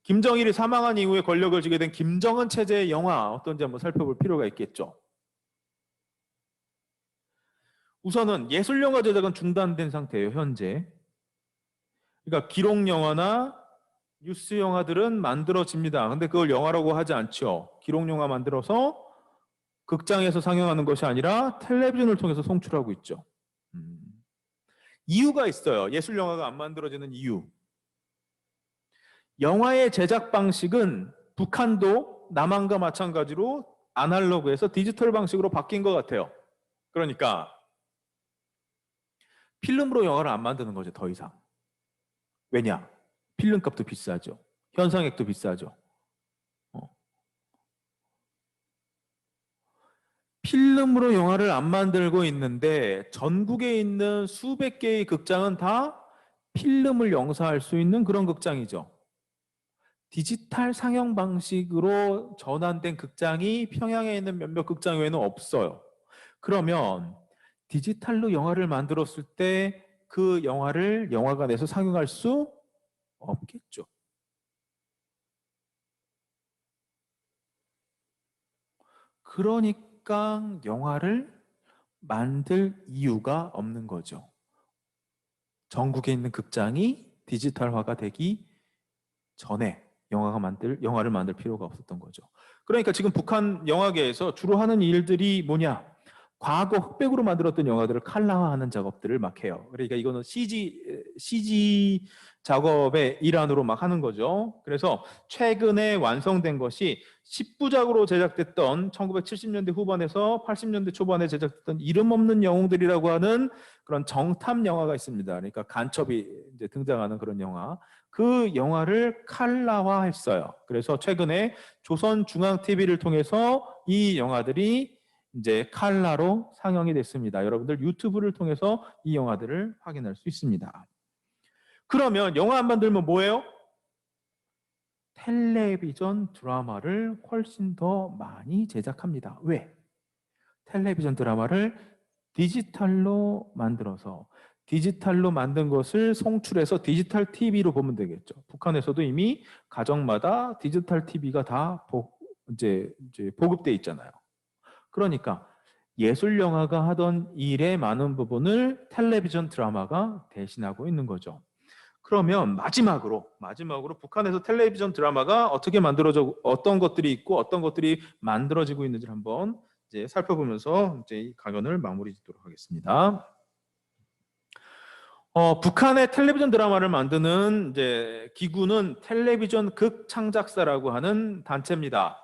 Speaker 1: 김정일이 사망한 이후에 권력을 쥐게 된 김정은 체제의 영화 어떤지 한번 살펴볼 필요가 있겠죠. 우선은 예술영화 제작은 중단된 상태예요, 현재. 그러니까 기록 영화나 뉴스 영화들은 만들어집니다. 근데 그걸 영화라고 하지 않죠. 기록 영화 만들어서 극장에서 상영하는 것이 아니라 텔레비전을 통해서 송출하고 있죠. 이유가 있어요. 예술 영화가 안 만들어지는 이유. 영화의 제작 방식은 북한도 남한과 마찬가지로 아날로그에서 디지털 방식으로 바뀐 것 같아요. 그러니까 필름으로 영화를 안 만드는 거죠, 더 이상. 왜냐? 필름값도 비싸죠. 현상액도 비싸죠. 필름으로 영화를 안 만들고 있는데 전국에 있는 수백 개의 극장은 다 필름을 영사할 수 있는 그런 극장이죠. 디지털 상영 방식으로 전환된 극장이 평양에 있는 몇몇 극장 외에는 없어요. 그러면 디지털로 영화를 만들었을 때 그 영화를 영화관에서 상영할 수 없겠죠. 그러니까 영화를 만들 이유가 없는 거죠. 전국에 있는 극장이 디지털화가 되기 전에 영화를 만들 필요가 없었던 거죠. 그러니까 지금 북한 영화계에서 주로 하는 일들이 뭐냐? 과거 흑백으로 만들었던 영화들을 칼라화하는 작업들을 막 해요. 그러니까 이거는 CG 작업의 일환으로 막 하는 거죠. 그래서 최근에 완성된 것이 10부작으로 제작됐던 1970년대 후반에서 80년대 초반에 제작됐던 이름 없는 영웅들이라고 하는 그런 정탐 영화가 있습니다. 그러니까 간첩이 이제 등장하는 그런 영화. 그 영화를 칼라화했어요. 그래서 최근에 조선중앙TV를 통해서 이 영화들이 이제 칼라로 상영이 됐습니다. 여러분들 유튜브를 통해서 이 영화들을 확인할 수 있습니다. 그러면 영화 안 만들면 뭐예요? 텔레비전 드라마를 훨씬 더 많이 제작합니다. 왜? 텔레비전 드라마를 디지털로 만들어서 디지털로 만든 것을 송출해서 디지털 TV로 보면 되겠죠. 북한에서도 이미 가정마다 디지털 TV가 다 이제 보급돼 있잖아요. 그러니까 예술 영화가 하던 일의 많은 부분을 텔레비전 드라마가 대신하고 있는 거죠. 그러면 마지막으로 북한에서 텔레비전 드라마가 어떻게 만들어져, 어떤 것들이 있고 어떤 것들이 만들어지고 있는지를 한번 이제 살펴보면서 이제 이 강연을 마무리 짓도록 하겠습니다. 북한의 텔레비전 드라마를 만드는 이제 기구는 텔레비전 극창작사라고 하는 단체입니다.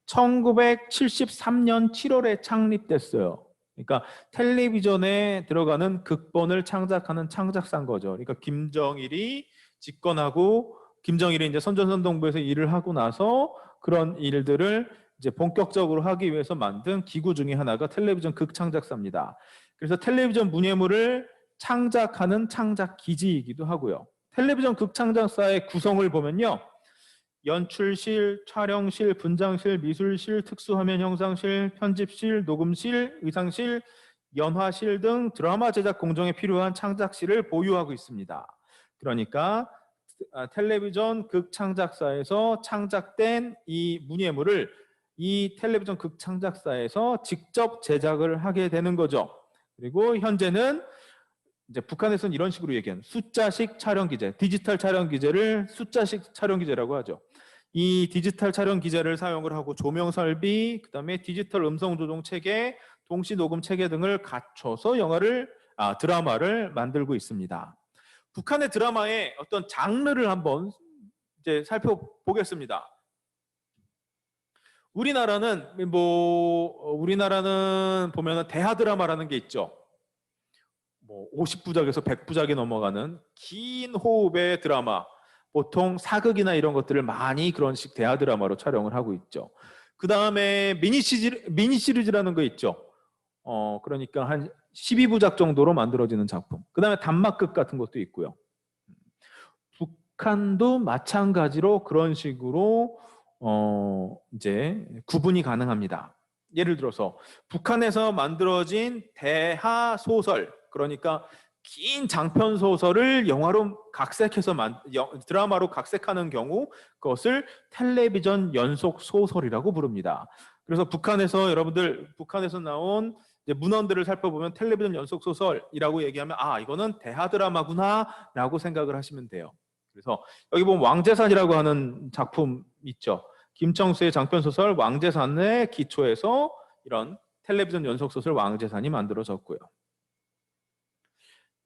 Speaker 1: 1973년 7월에 창립됐어요. 그러니까 텔레비전에 들어가는 극본을 창작하는 창작사인 거죠. 그러니까 김정일이 집권하고 김정일이 이제 선전선동부에서 일을 하고 나서 그런 일들을 이제 본격적으로 하기 위해서 만든 기구 중에 하나가 텔레비전 극창작사입니다. 그래서 텔레비전 문예물을 창작하는 창작 기지이기도 하고요. 텔레비전 극창작사의 구성을 보면요. 연출실, 촬영실, 분장실, 미술실, 특수화면 형상실, 편집실, 녹음실, 의상실, 연화실 등 드라마 제작 공정에 필요한 창작실을 보유하고 있습니다. 그러니까 텔레비전 극창작사에서 창작된 이 문예물을 이 텔레비전 극창작사에서 직접 제작을 하게 되는 거죠. 그리고 현재는 이제 북한에서는 이런 식으로 얘기하는 숫자식 촬영 기재, 디지털 촬영 기재를 숫자식 촬영 기재라고 하죠. 이 디지털 촬영 기재를 사용을 하고 조명 설비, 그다음에 디지털 음성 조종 체계, 동시 녹음 체계 등을 갖춰서 영화를 드라마를 만들고 있습니다. 북한의 드라마의 어떤 장르를 한번 이제 살펴보겠습니다. 우리나라는 보면은 대하 드라마라는 게 있죠. 50부작에서 100부작이 넘어가는 긴 호흡의 드라마. 보통 사극이나 이런 것들을 많이 그런 식 대하 드라마로 촬영을 하고 있죠. 그 다음에 미니 시리즈라는 거 있죠. 그러니까 한 12부작 정도로 만들어지는 작품. 그 다음에 단막극 같은 것도 있고요. 북한도 마찬가지로 그런 식으로 이제 구분이 가능합니다. 예를 들어서 북한에서 만들어진 대하 소설, 그러니까 긴 장편 소설을 영화로 각색해서 드라마로 각색하는 경우 그것을 텔레비전 연속 소설이라고 부릅니다. 그래서 북한에서 나온 문헌들을 살펴보면 텔레비전 연속 소설이라고 얘기하면 이거는 대하 드라마구나라고 생각을 하시면 돼요. 그래서 여기 보면 왕재산이라고 하는 작품 있죠. 김청수의 장편 소설 왕재산의 기초에서 이런 텔레비전 연속 소설 왕재산이 만들어졌고요.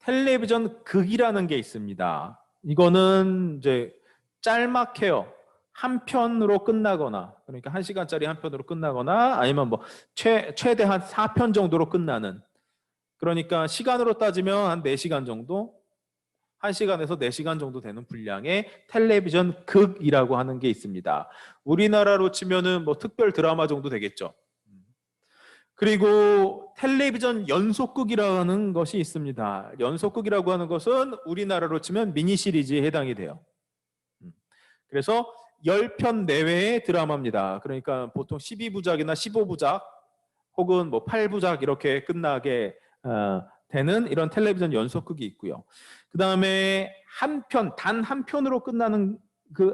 Speaker 1: 텔레비전 극이라는 게 있습니다. 이거는 이제 짤막해요. 한 편으로 끝나거나, 그러니까 1시간짜리 한 편으로 끝나거나, 아니면 최대한 4편 정도로 끝나는, 그러니까 시간으로 따지면 한 4시간 정도, 1시간에서 4시간 정도 되는 분량의 텔레비전 극이라고 하는 게 있습니다. 우리나라로 치면은 특별 드라마 정도 되겠죠. 그리고 텔레비전 연속극이라는 것이 있습니다. 연속극이라고 하는 것은 우리나라로 치면 미니 시리즈에 해당이 돼요. 그래서 10편 내외의 드라마입니다. 그러니까 보통 12부작이나 15부작 혹은 8부작 이렇게 끝나게 되는 이런 텔레비전 연속극이 있고요. 그 다음에 단 한 편으로 끝나는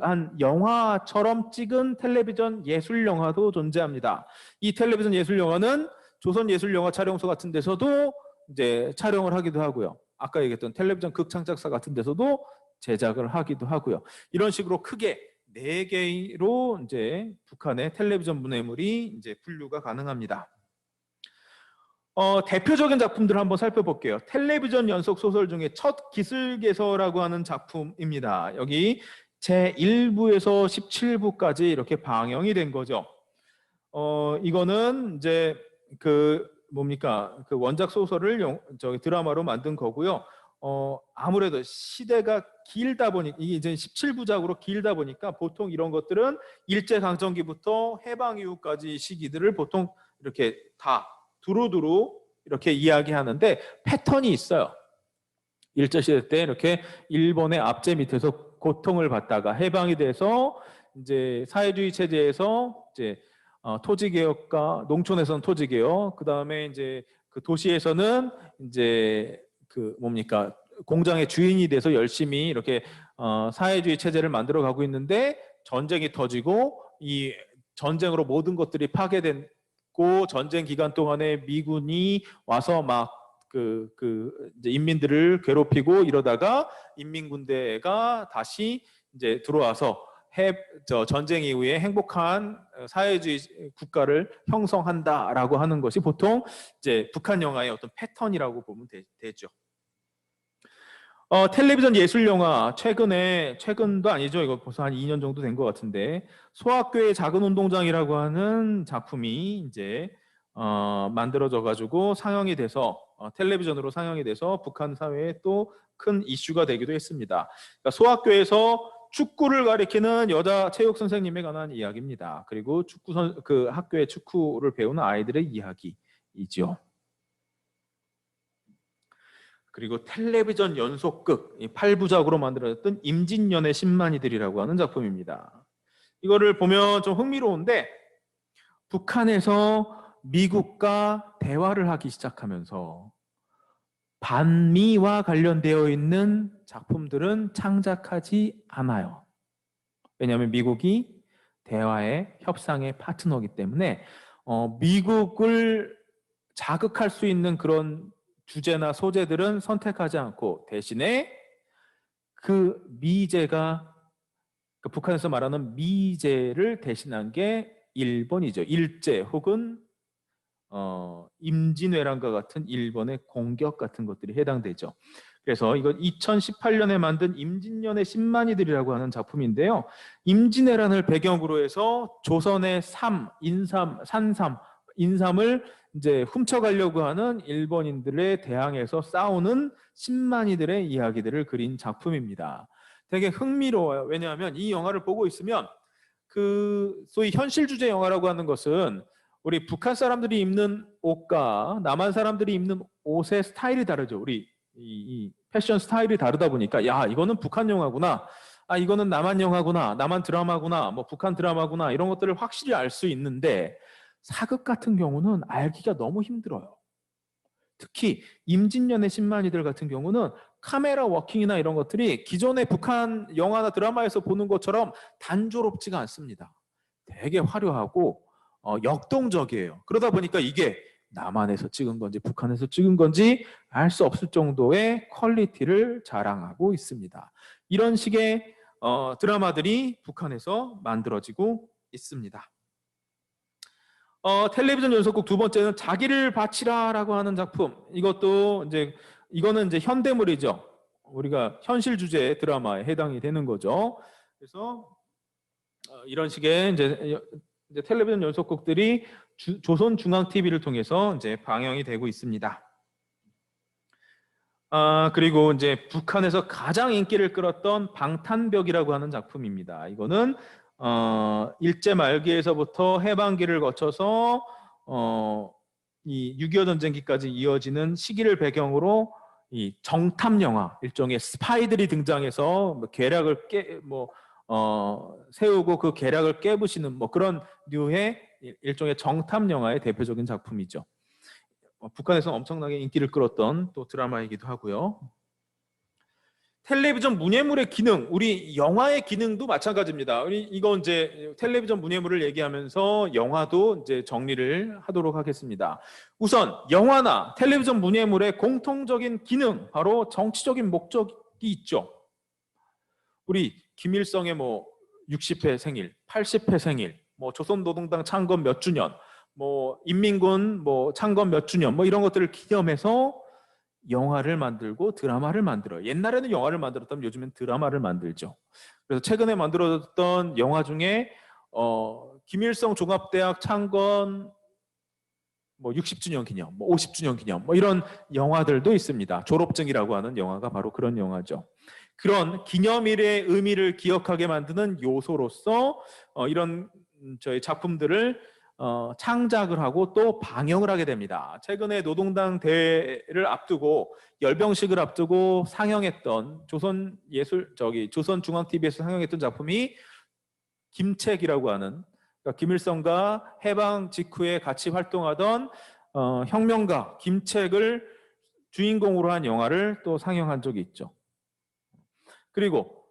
Speaker 1: 한 영화처럼 찍은 텔레비전 예술 영화도 존재합니다. 이 텔레비전 예술 영화는 조선예술영화 촬영소 같은 데서도 이제 촬영을 하기도 하고요. 아까 얘기했던 텔레비전 극창작사 같은 데서도 제작을 하기도 하고요. 이런 식으로 크게 4개로 이제 북한의 텔레비전 문예물이 이제 분류가 가능합니다. 대표적인 작품들을 한번 살펴볼게요. 텔레비전 연속 소설 중에 첫 기슭에서라고 하는 작품입니다. 여기 제1부에서 17부까지 이렇게 방영이 된 거죠. 이거는 이제 그 원작 소설을 드라마로 만든 거고요. 아무래도 시대가 길다 보니 이게 이제 17부작으로 길다 보니까 보통 이런 것들은 일제강점기부터 해방 이후까지 시기들을 보통 이렇게 다 두루두루 이렇게 이야기하는데 패턴이 있어요. 일제시대 때 이렇게 일본의 압제 밑에서 고통을 받다가 해방이 돼서 이제 사회주의 체제에서 이제 토지개혁과 농촌에서는 토지개혁, 그 다음에 이제 그 도시에서는 이제 공장의 주인이 돼서 열심히 이렇게 사회주의 체제를 만들어가고 있는데 전쟁이 터지고 이 전쟁으로 모든 것들이 파괴됐고 전쟁 기간 동안에 미군이 와서 이제 인민들을 괴롭히고 이러다가 인민군대가 다시 이제 들어와서 전쟁 이후에 행복한 사회주의 국가를 형성한다라고 하는 것이 보통 이제 북한 영화의 어떤 패턴이라고 보면 되죠. 텔레비전 예술 영화 최근도 아니죠. 이거 벌써 한 2년 정도 된 것 같은데 소학교의 작은 운동장이라고 하는 작품이 이제 만들어져 가지고 상영이 돼서 텔레비전으로 상영이 돼서 북한 사회에 또 큰 이슈가 되기도 했습니다. 그러니까 소학교에서 축구를 가리키는 여자 체육 선생님에 관한 이야기입니다. 그리고 학교의 축구를 배우는 아이들의 이야기이죠. 그리고 텔레비전 연속극 8부작으로 만들어졌던 임진년의 10만이들이라고 하는 작품입니다. 이거를 보면 좀 흥미로운데 북한에서 미국과 대화를 하기 시작하면서 반미와 관련되어 있는 작품들은 창작하지 않아요. 왜냐하면 미국이 대화의 협상의 파트너이기 때문에 미국을 자극할 수 있는 그런 주제나 소재들은 선택하지 않고 대신에 그 미제가 북한에서 말하는 미제를 대신한 게 일본이죠. 일제 혹은 임진왜란과 같은 일본의 공격 같은 것들이 해당되죠. 그래서 이건 2018년에 만든 임진년의 신만이들이라고 하는 작품인데요. 임진왜란을 배경으로 해서 조선의 산삼, 인삼을 이제 훔쳐가려고 하는 일본인들에 대항해서 싸우는 신만이들의 이야기들을 그린 작품입니다. 되게 흥미로워요. 왜냐하면 이 영화를 보고 있으면 그 소위 현실 주제 영화라고 하는 것은 우리 북한 사람들이 입는 옷과 남한 사람들이 입는 옷의 스타일이 다르죠. 우리 이 패션 스타일이 다르다 보니까 야 이거는 북한 영화구나, 아 이거는 남한 영화구나, 남한 드라마구나, 뭐 북한 드라마구나 이런 것들을 확실히 알 수 있는데 사극 같은 경우는 알기가 너무 힘들어요. 특히 임진년의 신만이들 같은 경우는 카메라 워킹이나 이런 것들이 기존의 북한 영화나 드라마에서 보는 것처럼 단조롭지가 않습니다. 되게 화려하고 역동적이에요. 그러다 보니까 이게 남한에서 찍은 건지 북한에서 찍은 건지 알 수 없을 정도의 퀄리티를 자랑하고 있습니다. 이런 식의 드라마들이 북한에서 만들어지고 있습니다. 텔레비전 연속극 두 번째는 자기를 바치라라고 하는 작품. 이거는 이제 현대물이죠. 우리가 현실 주제 드라마에 해당이 되는 거죠. 그래서 이런 식의 이제 텔레비전 연속극들이 조선중앙TV를 통해서 이제 방영이 되고 있습니다. 그리고 이제 북한에서 가장 인기를 끌었던 방탄벽이라고 하는 작품입니다. 이거는 일제 말기에서부터 해방기를 거쳐서 이 6.25 전쟁기까지 이어지는 시기를 배경으로 이 정탐 영화, 일종의 스파이들이 등장해서 계략을 세우고 그 계략을 깨부시는 뭐 그런 류의 일종의 정탐 영화의 대표적인 작품이죠. 북한에서 엄청나게 인기를 끌었던 또 드라마이기도 하고요. 텔레비전 문예물의 기능, 우리 영화의 기능도 마찬가지입니다. 이거 이제 텔레비전 문예물을 얘기하면서 영화도 이제 정리를 하도록 하겠습니다. 우선 영화나 텔레비전 문예물의 공통적인 기능, 바로 정치적인 목적이 있죠. 우리 김일성의 뭐 60회 생일, 80회 생일, 뭐 조선노동당 창건 몇 주년, 뭐 인민군 뭐 창건 몇 주년, 뭐 이런 것들을 기념해서 영화를 만들고 드라마를 만들어요. 옛날에는 영화를 만들었다면 요즘엔 드라마를 만들죠. 그래서 최근에 만들어졌던 영화 중에 김일성 종합대학 창건 뭐 60주년 기념, 뭐 50주년 기념, 뭐 이런 영화들도 있습니다. 졸업증이라고 하는 영화가 바로 그런 영화죠. 그런 기념일의 의미를 기억하게 만드는 요소로서 이런 저희 작품들을 창작을 하고 또 방영을 하게 됩니다. 최근에 노동당 대회를 앞두고 열병식을 앞두고 상영했던 조선중앙TV에서 상영했던 작품이 김책이라고 하는, 그러니까 김일성과 해방 직후에 같이 활동하던 혁명가 김책을 주인공으로 한 영화를 또 상영한 적이 있죠. 그리고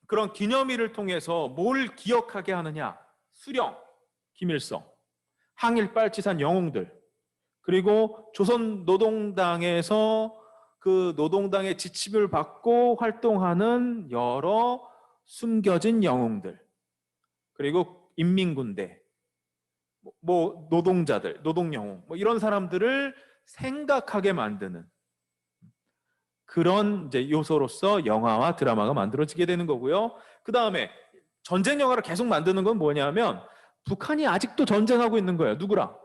Speaker 1: 그런 기념일을 통해서 뭘 기억하게 하느냐? 수령, 김일성, 항일 빨치산 영웅들, 그리고 조선노동당에서 그 노동당의 지침을 받고 활동하는 여러 숨겨진 영웅들, 그리고 인민군대, 뭐 노동자들, 노동영웅, 뭐 이런 사람들을 생각하게 만드는 그런 이제 요소로서 영화와 드라마가 만들어지게 되는 거고요. 그 다음에 전쟁 영화를 계속 만드는 건 뭐냐면 북한이 아직도 전쟁하고 있는 거예요. 누구랑?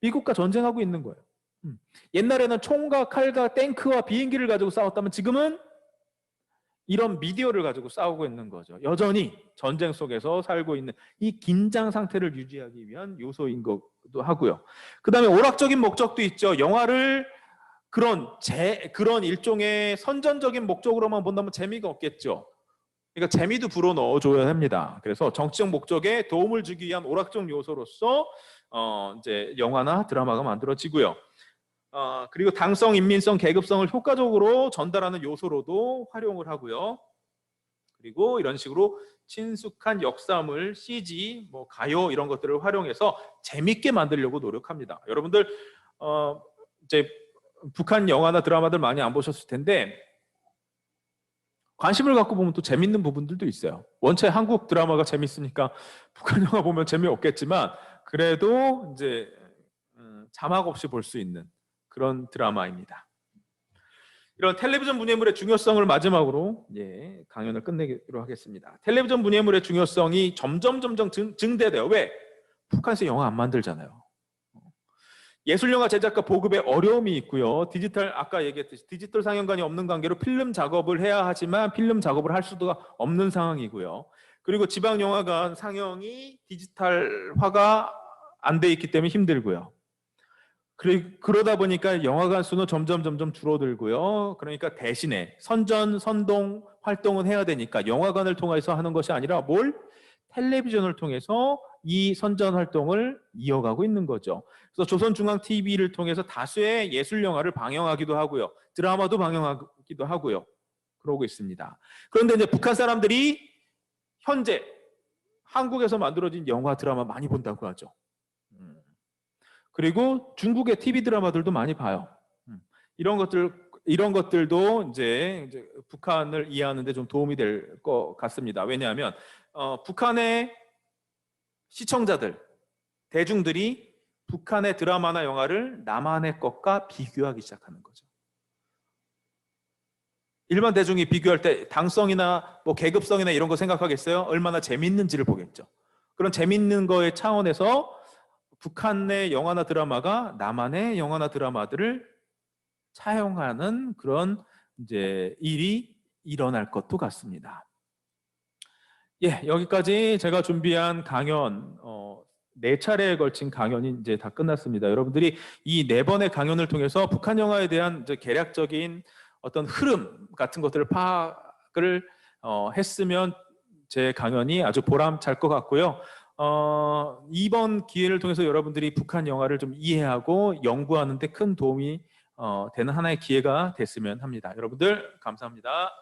Speaker 1: 미국과 전쟁하고 있는 거예요. 옛날에는 총과 칼과 탱크와 비행기를 가지고 싸웠다면 지금은 이런 미디어를 가지고 싸우고 있는 거죠. 여전히 전쟁 속에서 살고 있는 이 긴장 상태를 유지하기 위한 요소인 것도 하고요. 그 다음에 오락적인 목적도 있죠. 영화를 그런 일종의 선전적인 목적으로만 본다면 재미가 없겠죠. 그러니까 재미도 불어 넣어줘야 합니다. 그래서 정치적 목적에 도움을 주기 위한 오락적 요소로서 이제 영화나 드라마가 만들어지고요. 그리고 당성, 인민성, 계급성을 효과적으로 전달하는 요소로도 활용을 하고요. 그리고 이런 식으로 친숙한 역사물, CG, 뭐 가요 이런 것들을 활용해서 재밌게 만들려고 노력합니다. 여러분들 이제 북한 영화나 드라마들 많이 안 보셨을 텐데 관심을 갖고 보면 또 재밌는 부분들도 있어요. 원체 한국 드라마가 재밌으니까 북한 영화 보면 재미없겠지만 그래도 이제 자막 없이 볼 수 있는 그런 드라마입니다. 이런 텔레비전 문예물의 중요성을 마지막으로 강연을 끝내기로 하겠습니다. 텔레비전 문예물의 중요성이 점점 증대돼요. 왜? 북한에서 영화 안 만들잖아요. 예술영화 제작과 보급에 어려움이 있고요. 아까 얘기했듯이 디지털 상영관이 없는 관계로 필름 작업을 해야 하지만 필름 작업을 할 수도 없는 상황이고요. 그리고 지방영화관 상영이 디지털화가 안 돼 있기 때문에 힘들고요. 그러다 보니까 영화관 수는 점점 줄어들고요. 그러니까 대신에 선동 활동은 해야 되니까 영화관을 통해서 하는 것이 아니라 텔레비전을 통해서 이 선전 활동을 이어가고 있는 거죠. 그래서 조선중앙TV를 통해서 다수의 예술 영화를 방영하기도 하고요. 드라마도 방영하기도 하고요. 그러고 있습니다. 그런데 이제 북한 사람들이 현재 한국에서 만들어진 영화 드라마 많이 본다고 하죠. 그리고 중국의 TV 드라마들도 많이 봐요. 이런 것들도 이제 북한을 이해하는 데 좀 도움이 될 것 같습니다. 왜냐하면 북한의 시청자들, 대중들이 북한의 드라마나 영화를 남한의 것과 비교하기 시작하는 거죠. 일반 대중이 비교할 때 당성이나 계급성이나 이런 거 생각하겠어요? 얼마나 재밌는지를 보겠죠. 그런 재밌는 거의 차원에서 북한의 영화나 드라마가 남한의 영화나 드라마들을 차용하는 그런 이제 일이 일어날 것도 같습니다. 여기까지 제가 준비한 강연 4차례에 걸친 강연이 이제 다 끝났습니다. 여러분들이 이 4번의 강연을 통해서 북한 영화에 대한 이제 개략적인 어떤 흐름 같은 것들을 파악을 했으면 제 강연이 아주 보람찰 것 같고요. 이번 기회를 통해서 여러분들이 북한 영화를 좀 이해하고 연구하는 데 큰 도움이 되는 하나의 기회가 됐으면 합니다. 여러분들 감사합니다.